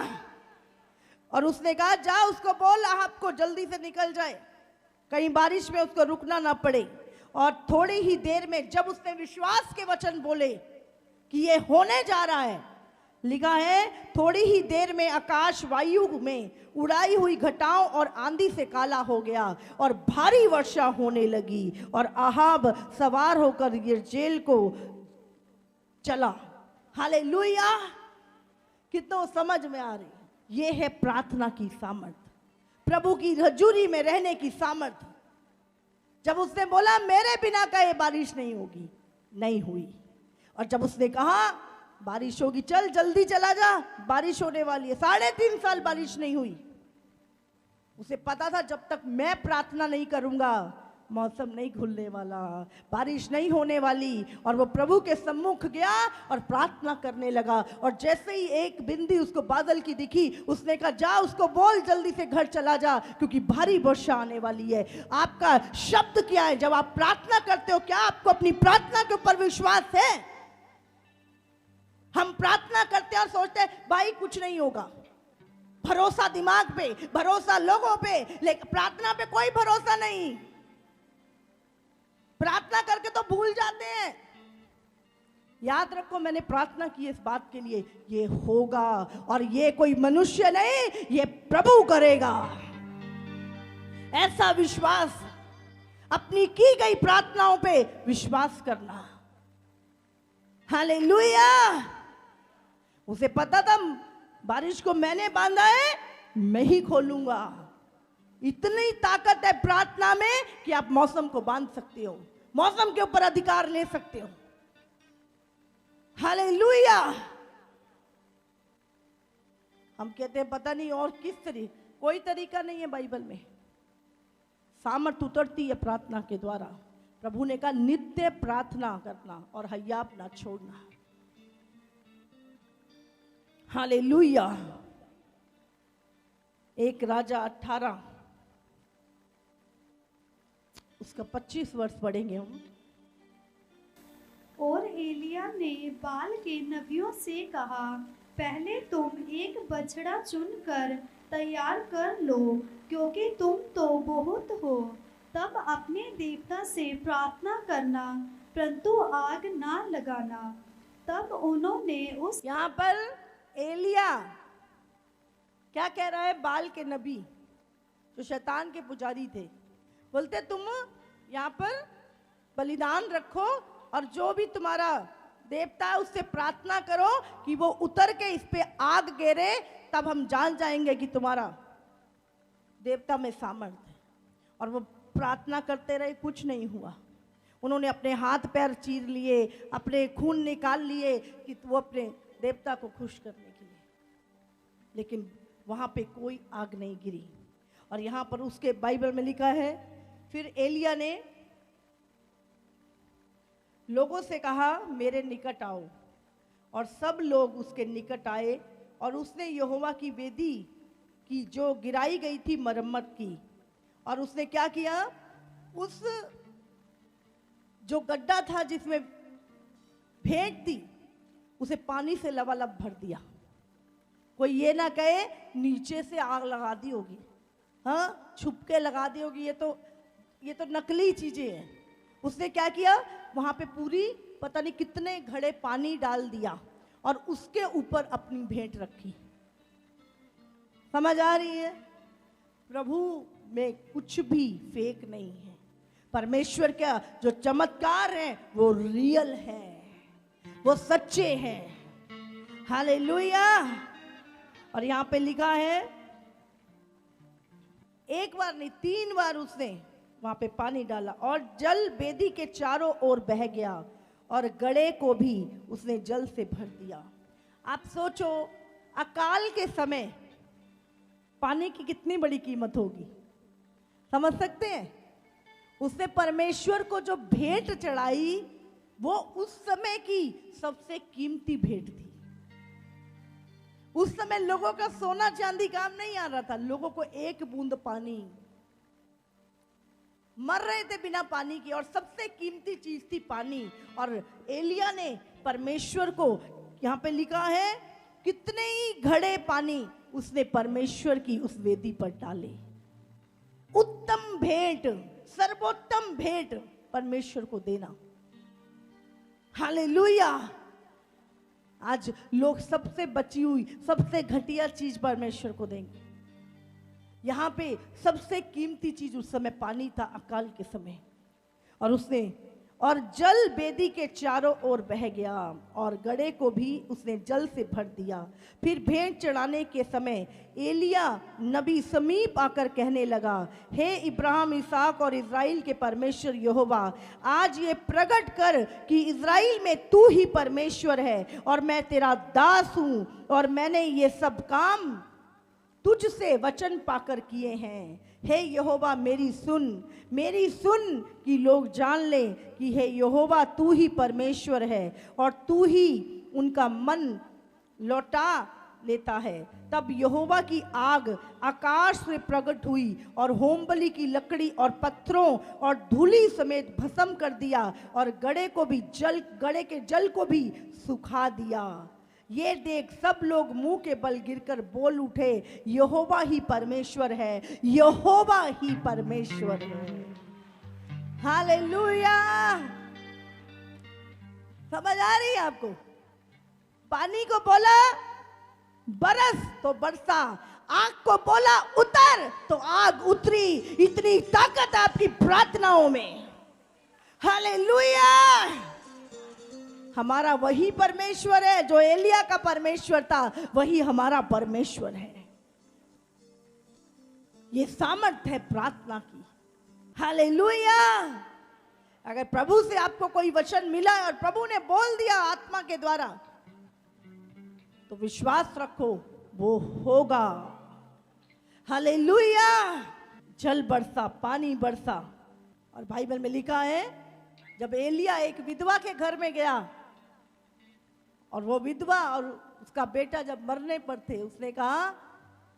और उसने कहा जा उसको बोल आपको जल्दी से निकल जाए, कहीं बारिश में उसको रुकना ना पड़े। और थोड़ी ही देर में जब उसने विश्वास के वचन बोले कि ये होने जा रहा है, लिखा है थोड़ी ही देर में आकाश वायु में उड़ाई हुई घटाओं और आंधी से काला हो गया और भारी वर्षा होने लगी और अहाब सवार होकर यिर्जेल को चला। हालेलुया। कितना समझ में आ रही? ये है प्रार्थना की सामर्थ, प्रभु की हजूरी में रहने की सामर्थ। जब उसने बोला मेरे बिना कहे बारिश नहीं होगी, नहीं हुई। और जब उसने कहा बारिश होगी, चल जल्दी चला जा, बारिश होने वाली है, 3.5 साल बारिश नहीं हुई। उसे पता था जब तक मैं प्रार्थना नहीं करूंगा मौसम नहीं खुलने वाला, बारिश नहीं होने वाली। और वो प्रभु के सम्मुख गया और प्रार्थना करने लगा। और जैसे ही एक बिंदी उसको बादल की दिखी, उसने कहा जा उसको बोल जल्दी से घर चला जा, क्योंकि भारी वर्षा आने वाली है। आपका शब्द क्या है? जब आप प्रार्थना करते हो, क्या आपको अपनी प्रार्थना के ऊपर विश्वास है? हम प्रार्थना करते हैं और सोचते हैं भाई कुछ नहीं होगा, भरोसा दिमाग पे, भरोसा लोगों पे, लेकिन प्रार्थना पे कोई भरोसा नहीं। प्रार्थना करके तो भूल जाते हैं। याद रखो, मैंने प्रार्थना की इस बात के लिए, ये होगा, और ये कोई मनुष्य नहीं, ये प्रभु करेगा। ऐसा विश्वास, अपनी की गई प्रार्थनाओं पे विश्वास करना। हालेलुया। उसे पता था बारिश को मैंने बांधा है, मैं ही खोलूंगा। इतनी ताकत है प्रार्थना में कि आप मौसम को बांध सकते हो, मौसम के ऊपर अधिकार ले सकते हो। हालेलुया। हम कहते हैं पता नहीं और किस तरीके, कोई तरीका नहीं है बाइबल में। सामर्थ उतरती है प्रार्थना के द्वारा। प्रभु ने कहा नित्य प्रार्थना करना और हयाप ना छोड़ना। हालेलुया। एक राजा 18 उसका 25 वर्ष पढ़ेंगे हम। और एलिया ने बाल के नबियों से कहा, पहले तुम एक बछड़ा चुनकर तैयार कर लो, क्योंकि तुम तो बहुत हो। तब अपने देवता से प्रार्थना करना, परंतु आग ना लगाना। तब उन्होंने उस, यहाँ पर एलिया क्या कह रहा है? बाल के नबी जो शैतान के पुजारी थे, बोलते तुम यहाँ पर बलिदान रखो और जो भी तुम्हारा देवता है उससे प्रार्थना करो कि वो उतर के इस पे आग गिरे, तब हम जान जाएंगे कि तुम्हारा देवता में सामर्थ्य है। और वो प्रार्थना करते रहे, कुछ नहीं हुआ। उन्होंने अपने हाथ पैर चीर लिए, अपने खून निकाल लिए कि वो अपने देवता को खुश करने के लिए, लेकिन वहां पे कोई आग नहीं गिरी। और यहां पर उसके बाइबल में लिखा है, फिर एलिया ने लोगों से कहा मेरे निकट आओ, और सब लोग उसके निकट आए। और उसने यहोवा की वेदी की जो गिराई गई थी मरम्मत की। और उसने क्या किया? उस जो गड्ढा था जिसमें भेंट थी, उसे पानी से लबालब भर दिया। कोई ये ना कहे नीचे से आग लगा दी होगी, हाँ छुप के लगा दी होगी, ये तो नकली चीजें हैं। उसने क्या किया? वहां पे पूरी पता नहीं कितने घड़े पानी डाल दिया और उसके ऊपर अपनी भेंट रखी। समझ आ रही है? प्रभु में कुछ भी फेक नहीं है। परमेश्वर का जो चमत्कार है वो रियल है, वो सच्चे हैं। हालेलुया। और यहाँ पे लिखा है एक बार नहीं 3 बार उसने वहां पे पानी डाला और जल वेदी के चारों ओर बह गया और गड़े को भी उसने जल से भर दिया। आप सोचो अकाल के समय पानी की कितनी बड़ी कीमत होगी, समझ सकते हैं। उसने परमेश्वर को जो भेंट चढ़ाई वो उस समय की सबसे कीमती भेंट थी। उस समय लोगों का सोना चांदी काम नहीं आ रहा था, लोगों को एक बूंद पानी, मर रहे थे बिना पानी की, और सबसे कीमती चीज थी पानी। और एलिया ने परमेश्वर को, यहां पे लिखा है कितने ही घड़े पानी उसने परमेश्वर की उस वेदी पर डाले। उत्तम भेंट, सर्वोत्तम भेंट परमेश्वर को देना। हालेलुया। आज लोग सबसे बची हुई सबसे घटिया चीज परमेश्वर को देंगे। यहां पे सबसे कीमती चीज उस समय पानी था, अकाल के समय। और उसने, और जल वेदी के चारों ओर बह गया और गड़े को भी उसने जल से भर दिया। फिर भेंट चढ़ाने के समय एलिया नबी समीप आकर कहने लगा, हे इब्राहिम, इसहाक और इज़राइल के परमेश्वर यहोवा, आज ये प्रकट कर कि इज़राइल में तू ही परमेश्वर है और मैं तेरा दास हूं, और मैंने ये सब काम तुझसे वचन पाकर किए हैं। हे यहोवा, मेरी सुन कि लोग जान ले कि हे यहोवा तू ही परमेश्वर है और तू ही उनका मन लौटा लेता है। तब यहोवा की आग आकाश से प्रकट हुई और होमबलि की लकड़ी और पत्थरों और धूलि समेत भस्म कर दिया और गड़े के जल को भी सुखा दिया। ये देख सब लोग मुंह के बल गिरकर बोल उठे, यहोवा ही परमेश्वर है, यहोवा ही परमेश्वर है। हालेलुया। समझ आ रही है आपको? पानी को बोला बरस तो बरसा, आग को बोला उतर तो आग उतरी। इतनी ताकत आपकी प्रार्थनाओं में। हालेलुया। हमारा वही परमेश्वर है जो एलिया का परमेश्वर था, वही हमारा परमेश्वर है। ये सामर्थ्य है प्रार्थना की। हालेलुया। अगर प्रभु से आपको कोई वचन मिला है और प्रभु ने बोल दिया आत्मा के द्वारा, तो विश्वास रखो वो होगा। हालेलुया। जल बरसा, पानी बरसा। और बाइबल में लिखा है जब एलिया एक विधवा के घर में गया और वो विधवा और उसका बेटा जब मरने पर थे, उसने कहा,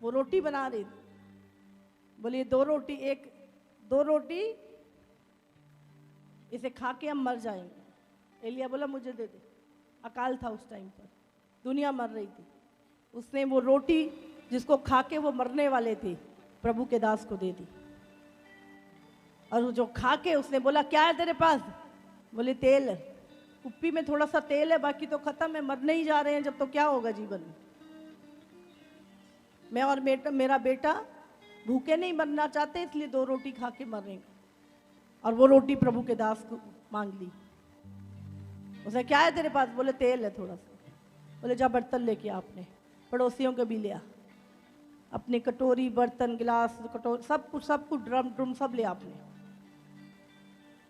वो रोटी बना रही थी, बोलिए 2 रोटी इसे खा के हम मर जाएंगे। एलिया बोला मुझे दे दे। अकाल था उस टाइम पर, दुनिया मर रही थी। उसने वो रोटी जिसको खा के वो मरने वाले थे प्रभु के दास को दे दी। और जो खा के उसने बोला, क्या है तेरे पास? बोले तेल, कुप्पी में थोड़ा सा तेल है, बाकी तो खत्म है, मरने ही जा रहे हैं जब, तो क्या होगा जीवन में। मैं और मेरा बेटा भूखे नहीं मरना चाहते, इसलिए 2 रोटी खा के मरेंगे। और वो रोटी प्रभु के दास को मांग ली। उसे, क्या है तेरे पास? बोले तेल है थोड़ा सा। बोले जा बर्तन लेके आ, अपने पड़ोसियों के भी ले आ, अपने कटोरी, बर्तन, गिलास, कटोरी, सब कुछ ड्रम सब ले आपने।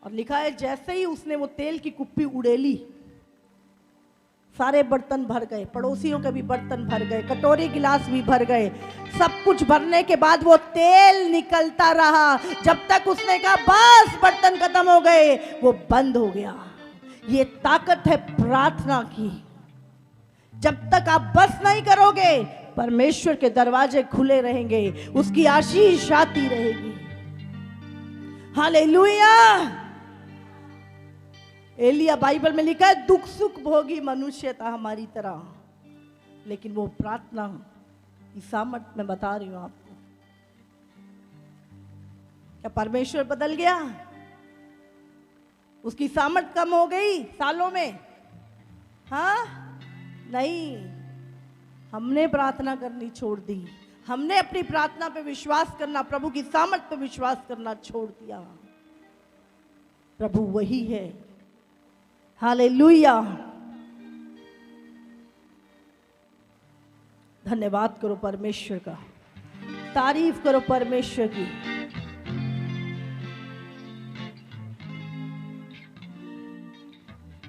और लिखा है जैसे ही उसने वो तेल की कुप्पी उड़ेली, सारे बर्तन भर गए, पड़ोसियों के भी बर्तन भर गए, कटोरी गिलास भी भर गए। सब कुछ भरने के बाद वो तेल निकलता रहा जब तक उसने कहा बस बर्तन खत्म हो गए, वो बंद हो गया। ये ताकत है प्रार्थना की। जब तक आप बस नहीं करोगे, परमेश्वर के दरवाजे खुले रहेंगे, उसकी आशीष आती रहेगी। हालेलुया। एलिया, बाइबल में लिखा है, दुख सुख भोगी मनुष्य था हमारी तरह, लेकिन वो प्रार्थना की सामर्थ मैं बता रही हूं आपको। क्या परमेश्वर बदल गया? उसकी सामर्थ कम हो गई सालों में? हाँ नहीं, हमने प्रार्थना करनी छोड़ दी, हमने अपनी प्रार्थना पे विश्वास करना, प्रभु की सामर्थ पे विश्वास करना छोड़ दिया। प्रभु वही है। हालेलुया। धन्यवाद करो परमेश्वर का। तारीफ करो परमेश्वर की।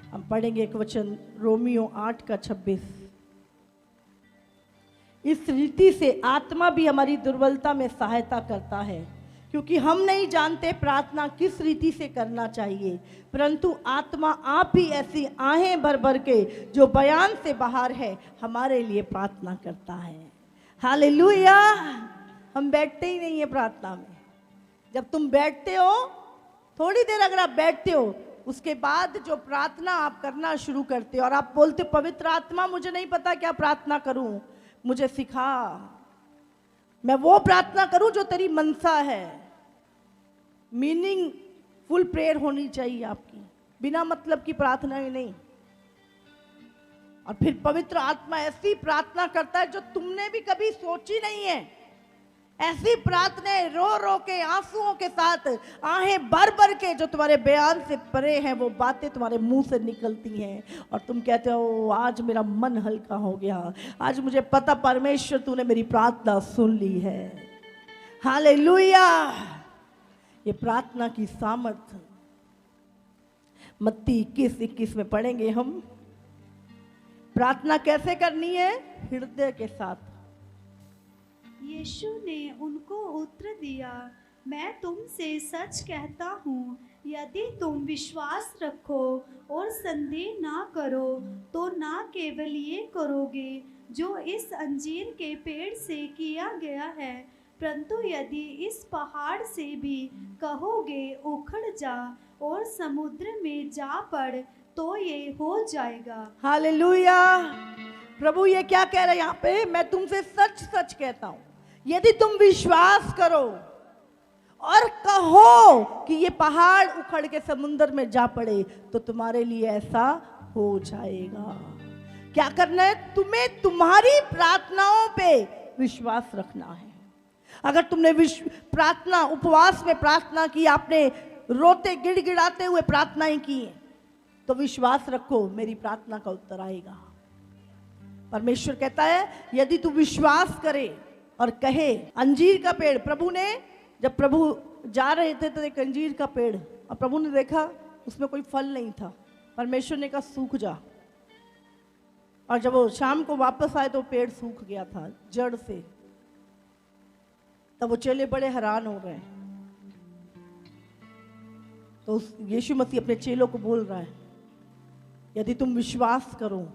हम पढ़ेंगे एक वचन रोमियो 8:26। इस रीति से आत्मा भी हमारी दुर्बलता में सहायता करता है, क्योंकि हम नहीं जानते प्रार्थना किस रीति से करना चाहिए, परंतु आत्मा आप ही ऐसी आहें भर भर के जो बयान से बाहर है हमारे लिए प्रार्थना करता है। हालेलुया। हम बैठते ही नहीं है प्रार्थना में। जब तुम बैठते हो, थोड़ी देर अगर आप बैठते हो, उसके बाद जो प्रार्थना आप करना शुरू करते हो और आप बोलते पवित्र आत्मा मुझे नहीं पता क्या प्रार्थना करूं, मुझे सिखा, मैं वो प्रार्थना करूं जो तेरी मनसा है। मीनिंगफुल प्रेयर होनी चाहिए आपकी, बिना मतलब की प्रार्थना ही नहीं। और फिर पवित्र आत्मा ऐसी प्रार्थना करता है जो तुमने भी कभी सोची नहीं है। ऐसी प्रार्थनाएं रो रो के आंसुओं के साथ, आहें भर भर के, जो तुम्हारे बयान से परे हैं, वो बातें तुम्हारे मुंह से निकलती हैं और तुम कहते हो आज मेरा मन हल्का हो गया, आज मुझे पता परमेश्वर तूने मेरी प्रार्थना सुन ली है। हालेलुया। ये प्रार्थना की सामर्थ मत्ती 21:21 में पढ़ेंगे हम। प्रार्थना कैसे करनी है? हृदय के साथ। यीशु ने उनको उत्तर दिया, मैं तुमसे सच कहता हूँ, यदि तुम विश्वास रखो और संदेह ना करो तो ना केवल ये करोगे जो इस अंजीर के पेड़ से किया गया है, परंतु यदि इस पहाड़ से भी कहोगे उखड़ जा और समुद्र में जा पड़ तो ये हो जाएगा। हालेलुया। प्रभु ये क्या कह रहे हैं यहाँ पे? मैं तुमसे सच सच कहता हूँ, यदि तुम विश्वास करो और कहो कि ये पहाड़ उखड़ के समुद्र में जा पड़े तो तुम्हारे लिए ऐसा हो जाएगा। क्या करना है? तुम्हें तुम्हारी प्रार्थनाओं पे विश्वास रखना है। अगर तुमने प्रार्थना, उपवास में प्रार्थना की, आपने रोते गिड़गिड़ाते हुए प्रार्थनाएं की, तो विश्वास रखो मेरी प्रार्थना का उत्तर आएगा। परमेश्वर कहता है यदि तू विश्वास करे और कहे। अंजीर का पेड़, प्रभु ने, जब प्रभु जा रहे थे तो एक अंजीर का पेड़, और प्रभु ने देखा उसमें कोई फल नहीं था। परमेश्वर ने कहा सूख जा, और जब वो शाम को वापस आए तो पेड़ सूख गया था जड़ से। तब वो चेले बड़े हैरान हो गए। तो यीशु मसीह अपने चेलों को बोल रहा है यदि तुम विश्वास करो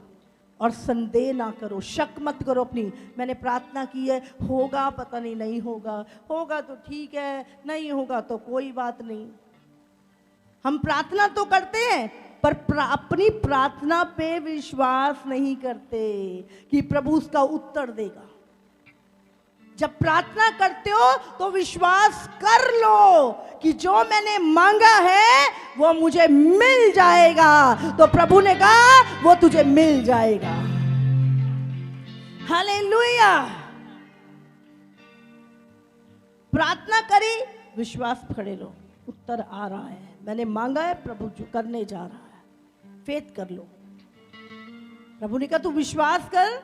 और संदेह ना करो, शक मत करो अपनी, मैंने प्रार्थना की है, होगा पता नहीं, नहीं होगा, होगा तो ठीक है, नहीं होगा तो कोई बात नहीं। हम प्रार्थना तो करते हैं पर अपनी प्रार्थना पे विश्वास नहीं करते कि प्रभु उसका उत्तर देगा। जब प्रार्थना करते हो तो विश्वास कर लो कि जो मैंने मांगा है वो मुझे मिल जाएगा। तो प्रभु ने कहा वो तुझे मिल जाएगा। हालेलुया। प्रार्थना करी, विश्वास पकड़े लो, उत्तर आ रहा है, मैंने मांगा है, प्रभु जो करने जा रहा है। फेथ कर लो। प्रभु ने कहा तू विश्वास कर,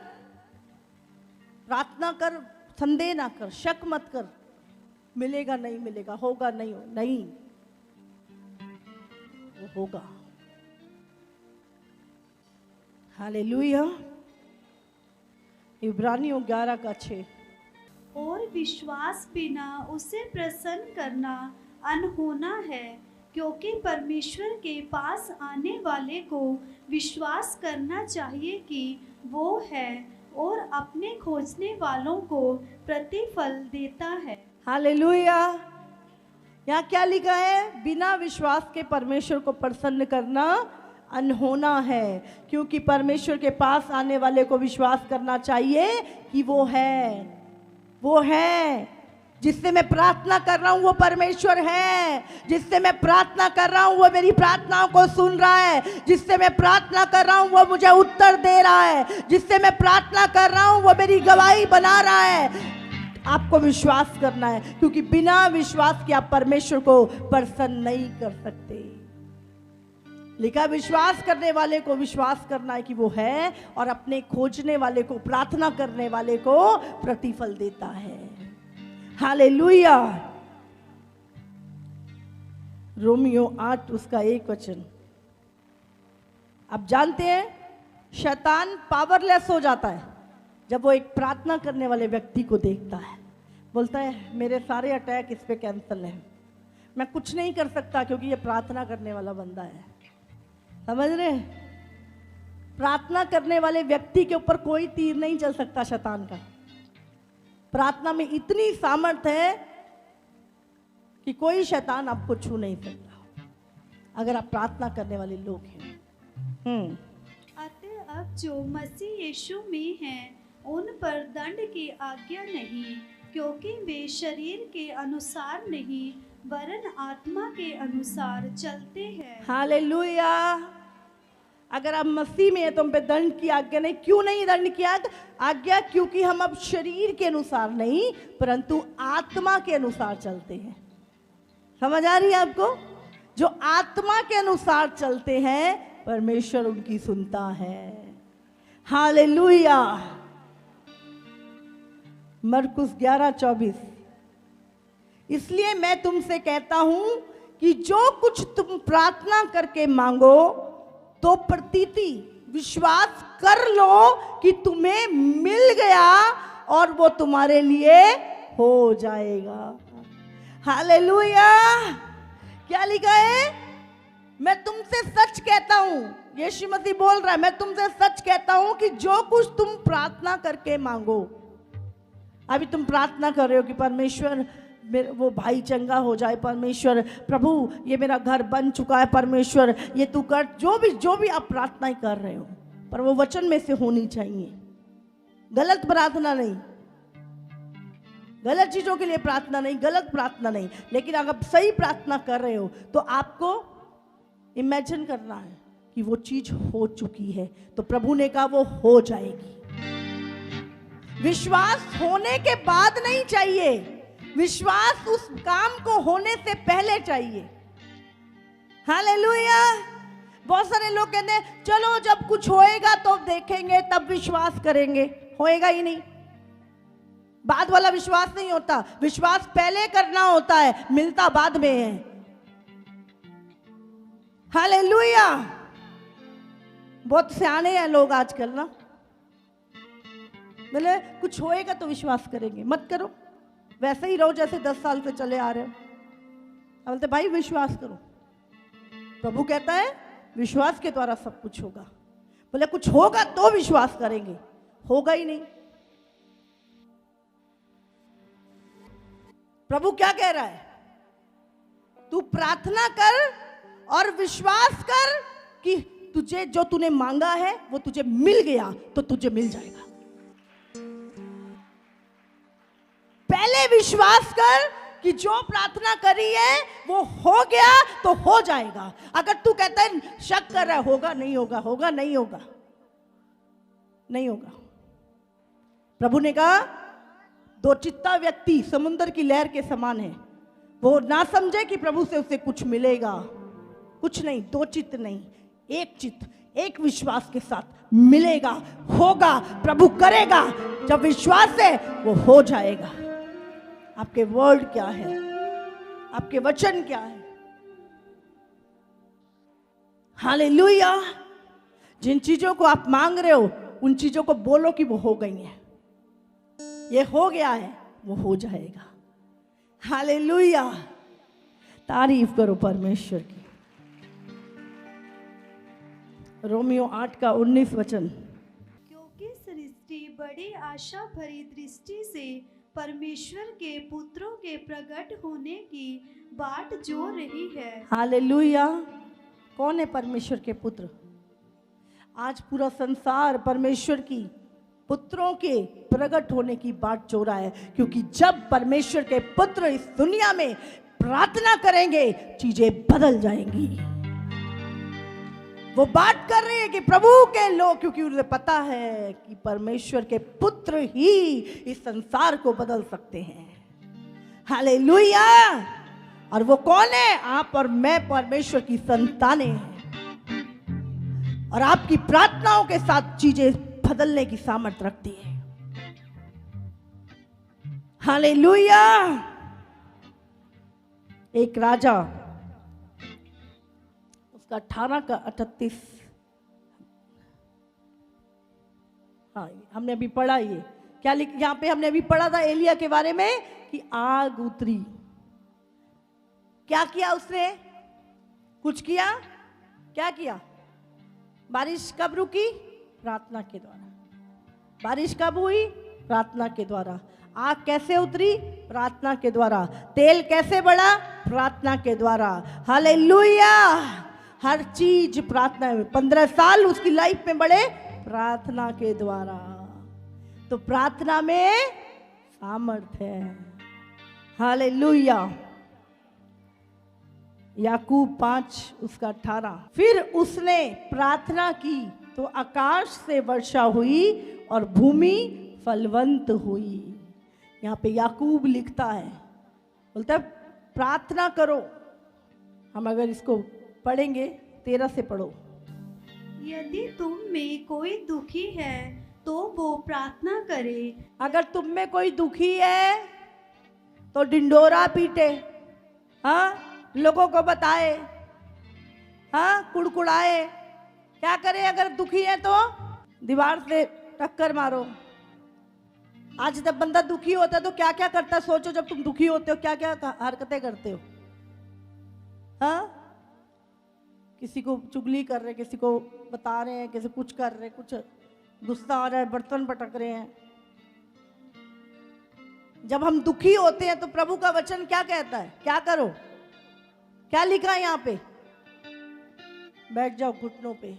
प्रार्थना कर, संदेह ना कर, शक मत कर, मिलेगा नहीं मिलेगा, होगा नहीं, नहीं वो होगा। हालेलुया। इब्रानियों 11:6। और विश्वास बिना उसे प्रसन्न करना अनहोना है, क्योंकि परमेश्वर के पास आने वाले को विश्वास करना चाहिए कि वो है और अपने खोजने वालों को प्रतिफल देता है। हालेलुया। यहाँ क्या लिखा है? बिना विश्वास के परमेश्वर को प्रसन्न करना अनहोना है, क्योंकि परमेश्वर के पास आने वाले को विश्वास करना चाहिए कि वो है जिससे मैं प्रार्थना कर रहा हूं वो परमेश्वर है, जिससे मैं प्रार्थना कर रहा हूं वो मेरी प्रार्थनाओं को सुन रहा है, जिससे मैं प्रार्थना कर रहा हूं वो मुझे उत्तर दे रहा है, जिससे मैं प्रार्थना कर रहा हूं वो मेरी गवाही बना रहा है। आपको विश्वास करना है, क्योंकि बिना विश्वास के आप परमेश्वर को प्रसन्न नहीं कर सकते। लिखा विश्वास करने वाले को विश्वास करना है कि वो है, और अपने खोजने वाले को, प्रार्थना करने वाले को प्रतिफल देता है। हालेलुया। रोमियो 8 उसका 1 वचन। आप जानते हैं शैतान पावरलेस हो जाता है जब वो एक प्रार्थना करने वाले व्यक्ति को देखता है। बोलता है मेरे सारे अटैक इस पे कैंसिल हैं, मैं कुछ नहीं कर सकता क्योंकि ये प्रार्थना करने वाला बंदा है। समझ रहे हैं? प्रार्थना करने वाले व्यक्ति के ऊपर कोई तीर नहीं चल सकता शैतान का। प्रार्थना में इतनी सामर्थ है कि कोई शैतान आपको छू नहीं सकता अगर आप प्रार्थना करने वाले लोग हैं। अतः अब जो मसीह यीशु में हैं उन पर दंड की आज्ञा नहीं, क्योंकि वे शरीर के अनुसार नहीं वरन आत्मा के अनुसार चलते हैं। हालेलुया। अगर आप मसीह में हैं तो हम पे दंड की आज्ञा नहीं। क्यों नहीं दंड की आज्ञा? क्योंकि हम अब शरीर के अनुसार नहीं परंतु आत्मा के अनुसार चलते हैं। समझ आ रही है आपको? जो आत्मा के अनुसार चलते हैं परमेश्वर उनकी सुनता है। हालेलुया। मरकुस 11:24। इसलिए मैं तुमसे कहता हूं कि जो कुछ तुम प्रार्थना करके मांगो तो प्रतीति विश्वास कर लो कि तुम्हें मिल गया और वो तुम्हारे लिए हो जाएगा। हालेलुया। क्या लिखा है? मैं तुमसे सच कहता हूं, यीशु मसीह बोल रहा है, मैं तुमसे सच कहता हूं कि जो कुछ तुम प्रार्थना करके मांगो। अभी तुम प्रार्थना कर रहे हो कि परमेश्वर वो भाई चंगा हो जाए, परमेश्वर प्रभु ये मेरा घर बन चुका है, परमेश्वर ये तू कर। जो भी आप प्रार्थनाएं कर रहे हो पर वो वचन में से होनी चाहिए। गलत प्रार्थना नहीं, गलत चीजों के लिए प्रार्थना नहीं, गलत प्रार्थना नहीं। लेकिन अगर आप सही प्रार्थना कर रहे हो तो आपको इमेजिन करना है कि वो चीज हो चुकी है, तो प्रभु ने कहा वो हो जाएगी। विश्वास होने के बाद नहीं चाहिए, विश्वास उस काम को होने से पहले चाहिए। हालेलुया। बहुत सारे लोग कहते हैं चलो जब कुछ होएगा तो देखेंगे तब विश्वास करेंगे। होएगा ही नहीं। बाद वाला विश्वास नहीं होता, विश्वास पहले करना होता है, मिलता बाद में है। हालेलुया। बहुत सियाने हैं लोग आजकल ना, बोले कुछ होएगा तो विश्वास करेंगे। मत करो, वैसे ही रहो जैसे 10 साल से चले आ रहे हो। बोलते भाई विश्वास करो। प्रभु कहता है विश्वास के द्वारा सब कुछ होगा। बोले कुछ होगा तो विश्वास करेंगे, होगा ही नहीं। प्रभु क्या कह रहा है? तू प्रार्थना कर और विश्वास कर कि तुझे जो तूने मांगा है वो तुझे मिल गया तो तुझे मिल जाएगा। पहले विश्वास कर कि जो प्रार्थना करी है वो हो गया तो हो जाएगा। अगर तू कहता है शक कर रहा है होगा नहीं होगा, होगा नहीं होगा, नहीं होगा। प्रभु ने कहा दो चित्ता व्यक्ति समुद्र की लहर के समान है। वो ना समझे कि प्रभु से उसे कुछ मिलेगा, कुछ नहीं। दो चित्त नहीं, एक चित्त, एक विश्वास के साथ मिलेगा, होगा, प्रभु करेगा। जब विश्वास है वो हो जाएगा। आपके वर्ड क्या है? आपके वचन क्या है? हालेलुया। जिन चीजों को आप मांग रहे हो उन चीजों को बोलो कि वो हो गई हैं। ये हो गया है, वो हो जाएगा। हालेलुया। तारीफ करो परमेश्वर की। रोमियो 8 का 19 वचन। क्योंकि सृष्टि बड़ी आशा भरी दृष्टि से परमेश्वर के पुत्रों के प्रकट होने की बाट जो रही है। हालेलुया। कौन है परमेश्वर के पुत्र? आज पूरा संसार परमेश्वर की पुत्रों के प्रकट होने की बाट जो रहा है, क्योंकि जब परमेश्वर के पुत्र इस दुनिया में प्रार्थना करेंगे चीजें बदल जाएंगी। वो बात कर रही है कि प्रभु के लोग, क्योंकि उन्हें पता है कि परमेश्वर के पुत्र ही इस संसार को बदल सकते हैं। हालेलुया। और वो कौन है? आप और मैं परमेश्वर की संतानें हैं और आपकी प्रार्थनाओं के साथ चीजें बदलने की सामर्थ्य रखती है। हालेलुया। एक राजा, उसका 18 का 38, हाँ हमने अभी पढ़ा, ये क्या लिख, यहाँ पे हमने अभी पढ़ा था एलिया के बारे में कि आग उतरी। क्या किया उसने? कुछ किया? क्या किया? बारिश कब रुकी? प्रार्थना के द्वारा। बारिश कब हुई? प्रार्थना के द्वारा। आग कैसे उतरी? प्रार्थना के द्वारा। तेल कैसे बढ़ा? प्रार्थना के द्वारा। हालेलुया। हर चीज प्रार्थना में। 15 साल उसकी लाइफ में बढ़े प्रार्थना के द्वारा। तो प्रार्थना में सामर्थ्य है। हालेलुया। याकूब 5 उसका 18। फिर उसने प्रार्थना की तो आकाश से वर्षा हुई और भूमि फलवंत हुई। यहाँ पे याकूब लिखता है, बोलता है प्रार्थना करो। हम अगर इसको पढ़ेंगे 13 से पढ़ो। यदि तुम में कोई दुखी है तो वो प्रार्थना करे। अगर तुम में कोई दुखी है तो डिंडोरा पीटे, हाँ, लोगों को बताए, हाँ, कुड़कुड़ाए। क्या करे? अगर दुखी है तो दीवार से टक्कर मारो। आज जब बंदा दुखी होता है तो क्या क्या करता है? सोचो, जब तुम दुखी होते हो क्या क्या हरकतें करते हो? हाँ, किसी को चुगली कर रहे, किसी को बता रहे हैं, किसी कुछ कर रहे, कुछ गुस्सा आ रहा है, बर्तन पटक रहे हैं। जब हम दुखी होते हैं तो प्रभु का वचन क्या कहता है? क्या करो? क्या लिखा है यहाँ पे? बैठ जाओ घुटनों पे,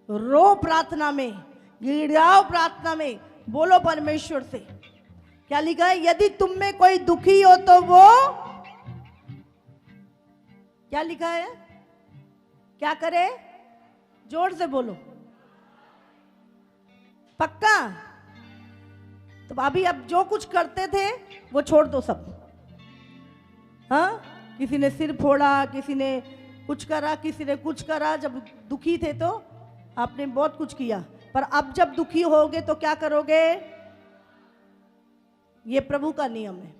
रो प्रार्थना में, गिड़गिड़ाओ प्रार्थना में, बोलो परमेश्वर से। क्या लिखा है? यदि तुम में कोई दुखी हो तो वो क्या लिखा है? क्या करे? जोर से बोलो। पक्का? तो भाभी अब जो कुछ करते थे वो छोड़ दो सब। हाँ, किसी ने सिर फोड़ा, किसी ने कुछ करा, किसी ने कुछ करा। जब दुखी थे तो आपने बहुत कुछ किया, पर अब जब दुखी होगे तो क्या करोगे? ये प्रभु का नियम है।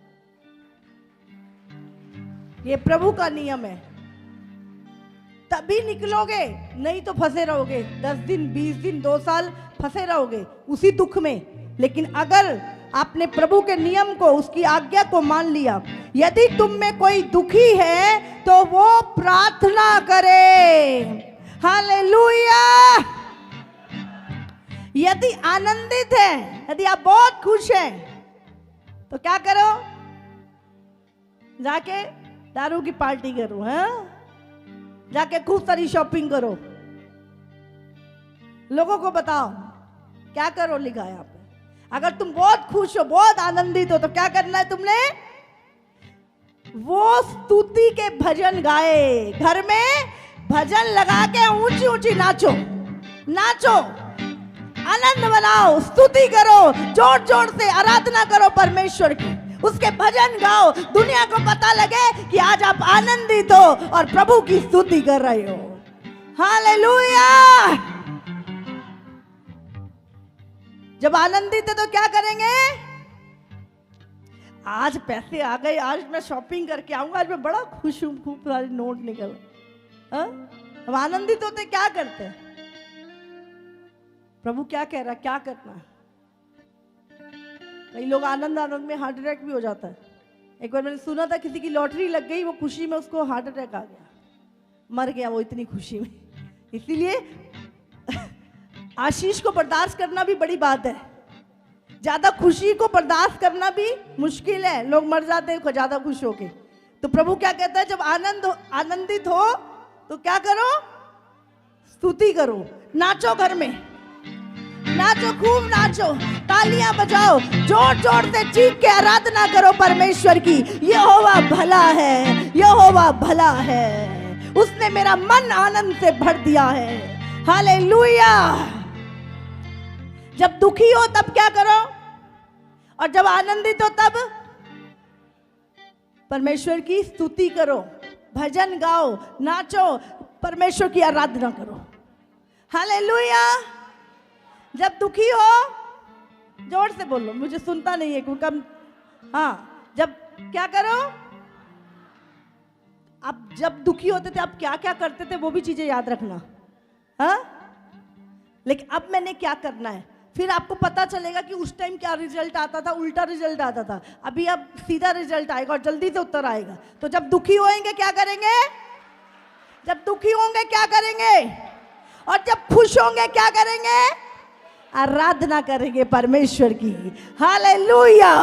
ये प्रभु का नियम है। तभी निकलोगे, नहीं तो फंसे रहोगे। 10 दिन, 20 दिन, 2 साल फंसे रहोगे उसी दुख में। लेकिन अगर आपने प्रभु के नियम को, उसकी आज्ञा को मान लिया, यदि तुम में कोई दुखी है तो वो प्रार्थना करे। हालेलुया। यदि आनंदित है, यदि आप बहुत खुश हैं तो क्या करो? जाके दारू की पार्टी करो, हाँ? जाके खूब सारी शॉपिंग करो, लोगों को बताओ। क्या करो? लिखा है यहाँ पे। अगर तुम बहुत खुश हो, बहुत आनंदित हो तो क्या करना है तुमने? वो स्तुति के भजन गाए। घर में भजन लगा के ऊंची ऊंची नाचो, नाचो, आनंद मनाओ, स्तुति करो, जोर जोर से आराधना करो परमेश्वर की। उसके भजन गाओ, दुनिया को पता लगे कि आज आप आनंदित हो और प्रभु की स्तुति कर रहे हो। हालेलुया। जब आनंदित है तो क्या करेंगे? आज पैसे आ गए, आज मैं शॉपिंग करके आऊंगा, आज मैं बड़ा खुश हूं, खूब सारे नोट निकल। अब आनंदित होते क्या करते हैं? प्रभु क्या कह रहा है? क्या करना है? कई लोग आनंद आनंद में हार्ट अटैक भी हो जाता है। एक बार मैंने सुना था किसी की लॉटरी लग गई, वो खुशी में उसको हार्ट अटैक आ गया, मर गया वो इतनी खुशी में। इसीलिए आशीष को बर्दाश्त करना भी बड़ी बात है। ज्यादा खुशी को बर्दाश्त करना भी मुश्किल है, लोग मर जाते हैं ज्यादा खुश होके। तो प्रभु क्या कहता है? जब आनंदित हो तो क्या करो? स्तुति करो, नाचो, घर में नाचो, खूब नाचो, तालियां बजाओ, जोर जोर से चीख के आराधना करो परमेश्वर की। यहोवा भला है, यहोवा भला है, उसने मेरा मन आनंद से भर दिया है। हालेलुया। जब दुखी हो तब क्या करो? और जब आनंदित हो तब परमेश्वर की स्तुति करो, भजन गाओ, नाचो, परमेश्वर की आराधना करो। हालेलुया। जब दुखी हो, जोर से बोलो, मुझे सुनता नहीं है क्योंकि हाँ, जब क्या करो, आप जब दुखी होते थे आप क्या क्या करते थे वो भी चीजें याद रखना। हाँ, लेकिन अब मैंने क्या करना है, फिर आपको पता चलेगा कि उस टाइम क्या रिजल्ट आता था, उल्टा रिजल्ट आता था। अभी अब सीधा रिजल्ट आएगा और जल्दी से उत्तर आएगा। तो जब दुखी होंगे क्या करेंगे, जब दुखी होंगे क्या करेंगे, और जब खुश होंगे क्या करेंगे, आराधना करेंगे परमेश्वर की। Hallelujah,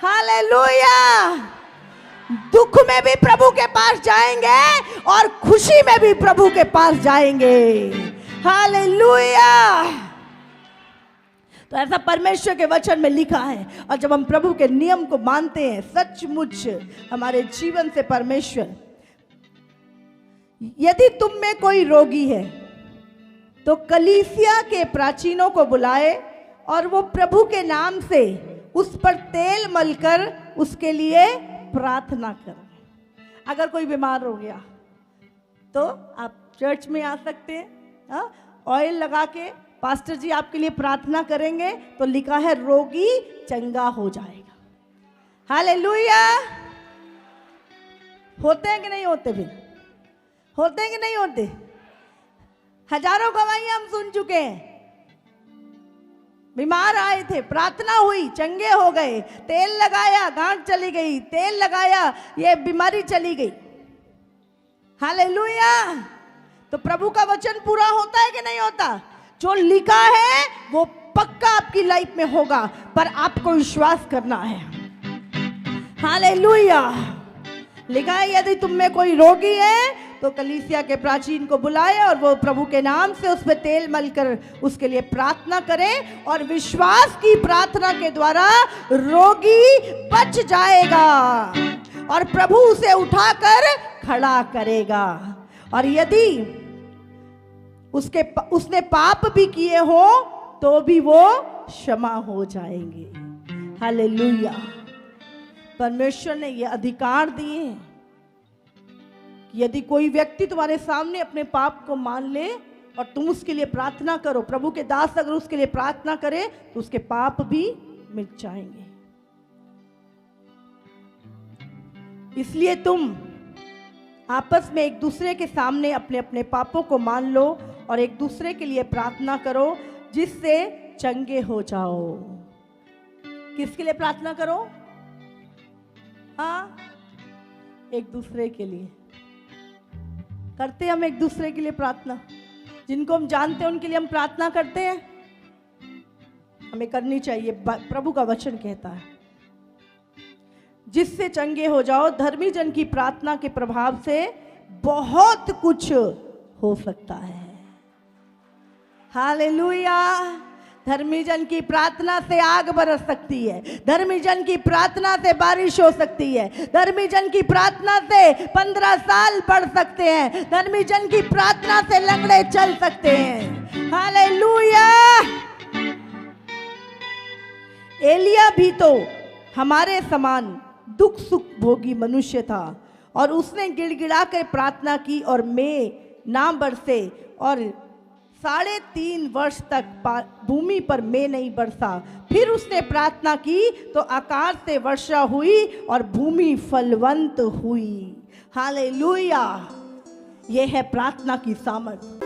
hallelujah. दुख में भी प्रभु के पास जाएंगे और खुशी में भी प्रभु के पास जाएंगे। हालेलुया। तो ऐसा परमेश्वर के वचन में लिखा है। और जब हम प्रभु के नियम को मानते हैं सचमुच हमारे जीवन से परमेश्वर, यदि तुम में कोई रोगी है तो कलीसिया के प्राचीनों को बुलाए और वो प्रभु के नाम से उस पर तेल मलकर उसके लिए प्रार्थना करें। अगर कोई बीमार हो गया तो आप चर्च में आ सकते हैं, ऑयल लगा के पास्टर जी आपके लिए प्रार्थना करेंगे, तो लिखा है रोगी चंगा हो जाएगा। हालेलुया। होते हैं कि नहीं होते, फिर होते हैं कि नहीं होते? हजारों गवाहियां हम सुन चुके हैं। बीमार आए थे, प्रार्थना हुई, चंगे हो गए, तेल लगाया गांठ चली गई, तेल लगाया ये बीमारी चली गई। हालेलुया। तो प्रभु का वचन पूरा होता है कि नहीं होता? जो लिखा है वो पक्का आपकी लाइफ में होगा, पर आपको विश्वास करना है। हालेलुया। लिखा है यदि तुम में कोई रोगी है तो कलीसिया के प्राचीन को बुलाए और वो प्रभु के नाम से उस पर तेल मलकर उसके लिए प्रार्थना करे, और विश्वास की प्रार्थना के द्वारा रोगी बच जाएगा और प्रभु उसे उठाकर खड़ा करेगा। और यदि उसने पाप भी किए हो तो भी वो क्षमा हो जाएंगे। हालेलुया। परमेश्वर ने ये अधिकार दिए हैं। यदि कोई व्यक्ति तुम्हारे सामने अपने पाप को मान ले और तुम उसके लिए प्रार्थना करो, प्रभु के दास अगर उसके लिए प्रार्थना करे तो उसके पाप भी मिट जाएंगे। इसलिए तुम आपस में एक दूसरे के सामने अपने अपने पापों को मान लो और एक दूसरे के लिए प्रार्थना करो जिससे चंगे हो जाओ। किसके लिए प्रार्थना करो? हाँ, एक दूसरे के लिए। करते हम एक दूसरे के लिए प्रार्थना? जिनको हम जानते हैं उनके लिए हम प्रार्थना करते हैं? हमें करनी चाहिए। प्रभु का वचन कहता है जिससे चंगे हो जाओ। धर्मी जन की प्रार्थना के प्रभाव से बहुत कुछ हो सकता है। हालेलुया। धर्मी जन की प्रार्थना से आग बरस सकती है, धर्मी जन की प्रार्थना से बारिश हो सकती है, धर्मी जन की प्रार्थना से 15 साल बढ़ सकते हैं, धर्मी जन की प्रार्थना से लंगड़े चल सकते हैं। हालेलुया। एलिया भी तो हमारे समान दुख सुख भोगी मनुष्य था और उसने गिड़गिड़ा कर प्रार्थना की और मेघ ना बरसे और 3.5 वर्ष तक भूमि पर मेघ नहीं बरसा। फिर उसने प्रार्थना की तो आकाश से वर्षा हुई और भूमि फलवंत हुई। हालेलुया। यह है प्रार्थना की सामर्थ।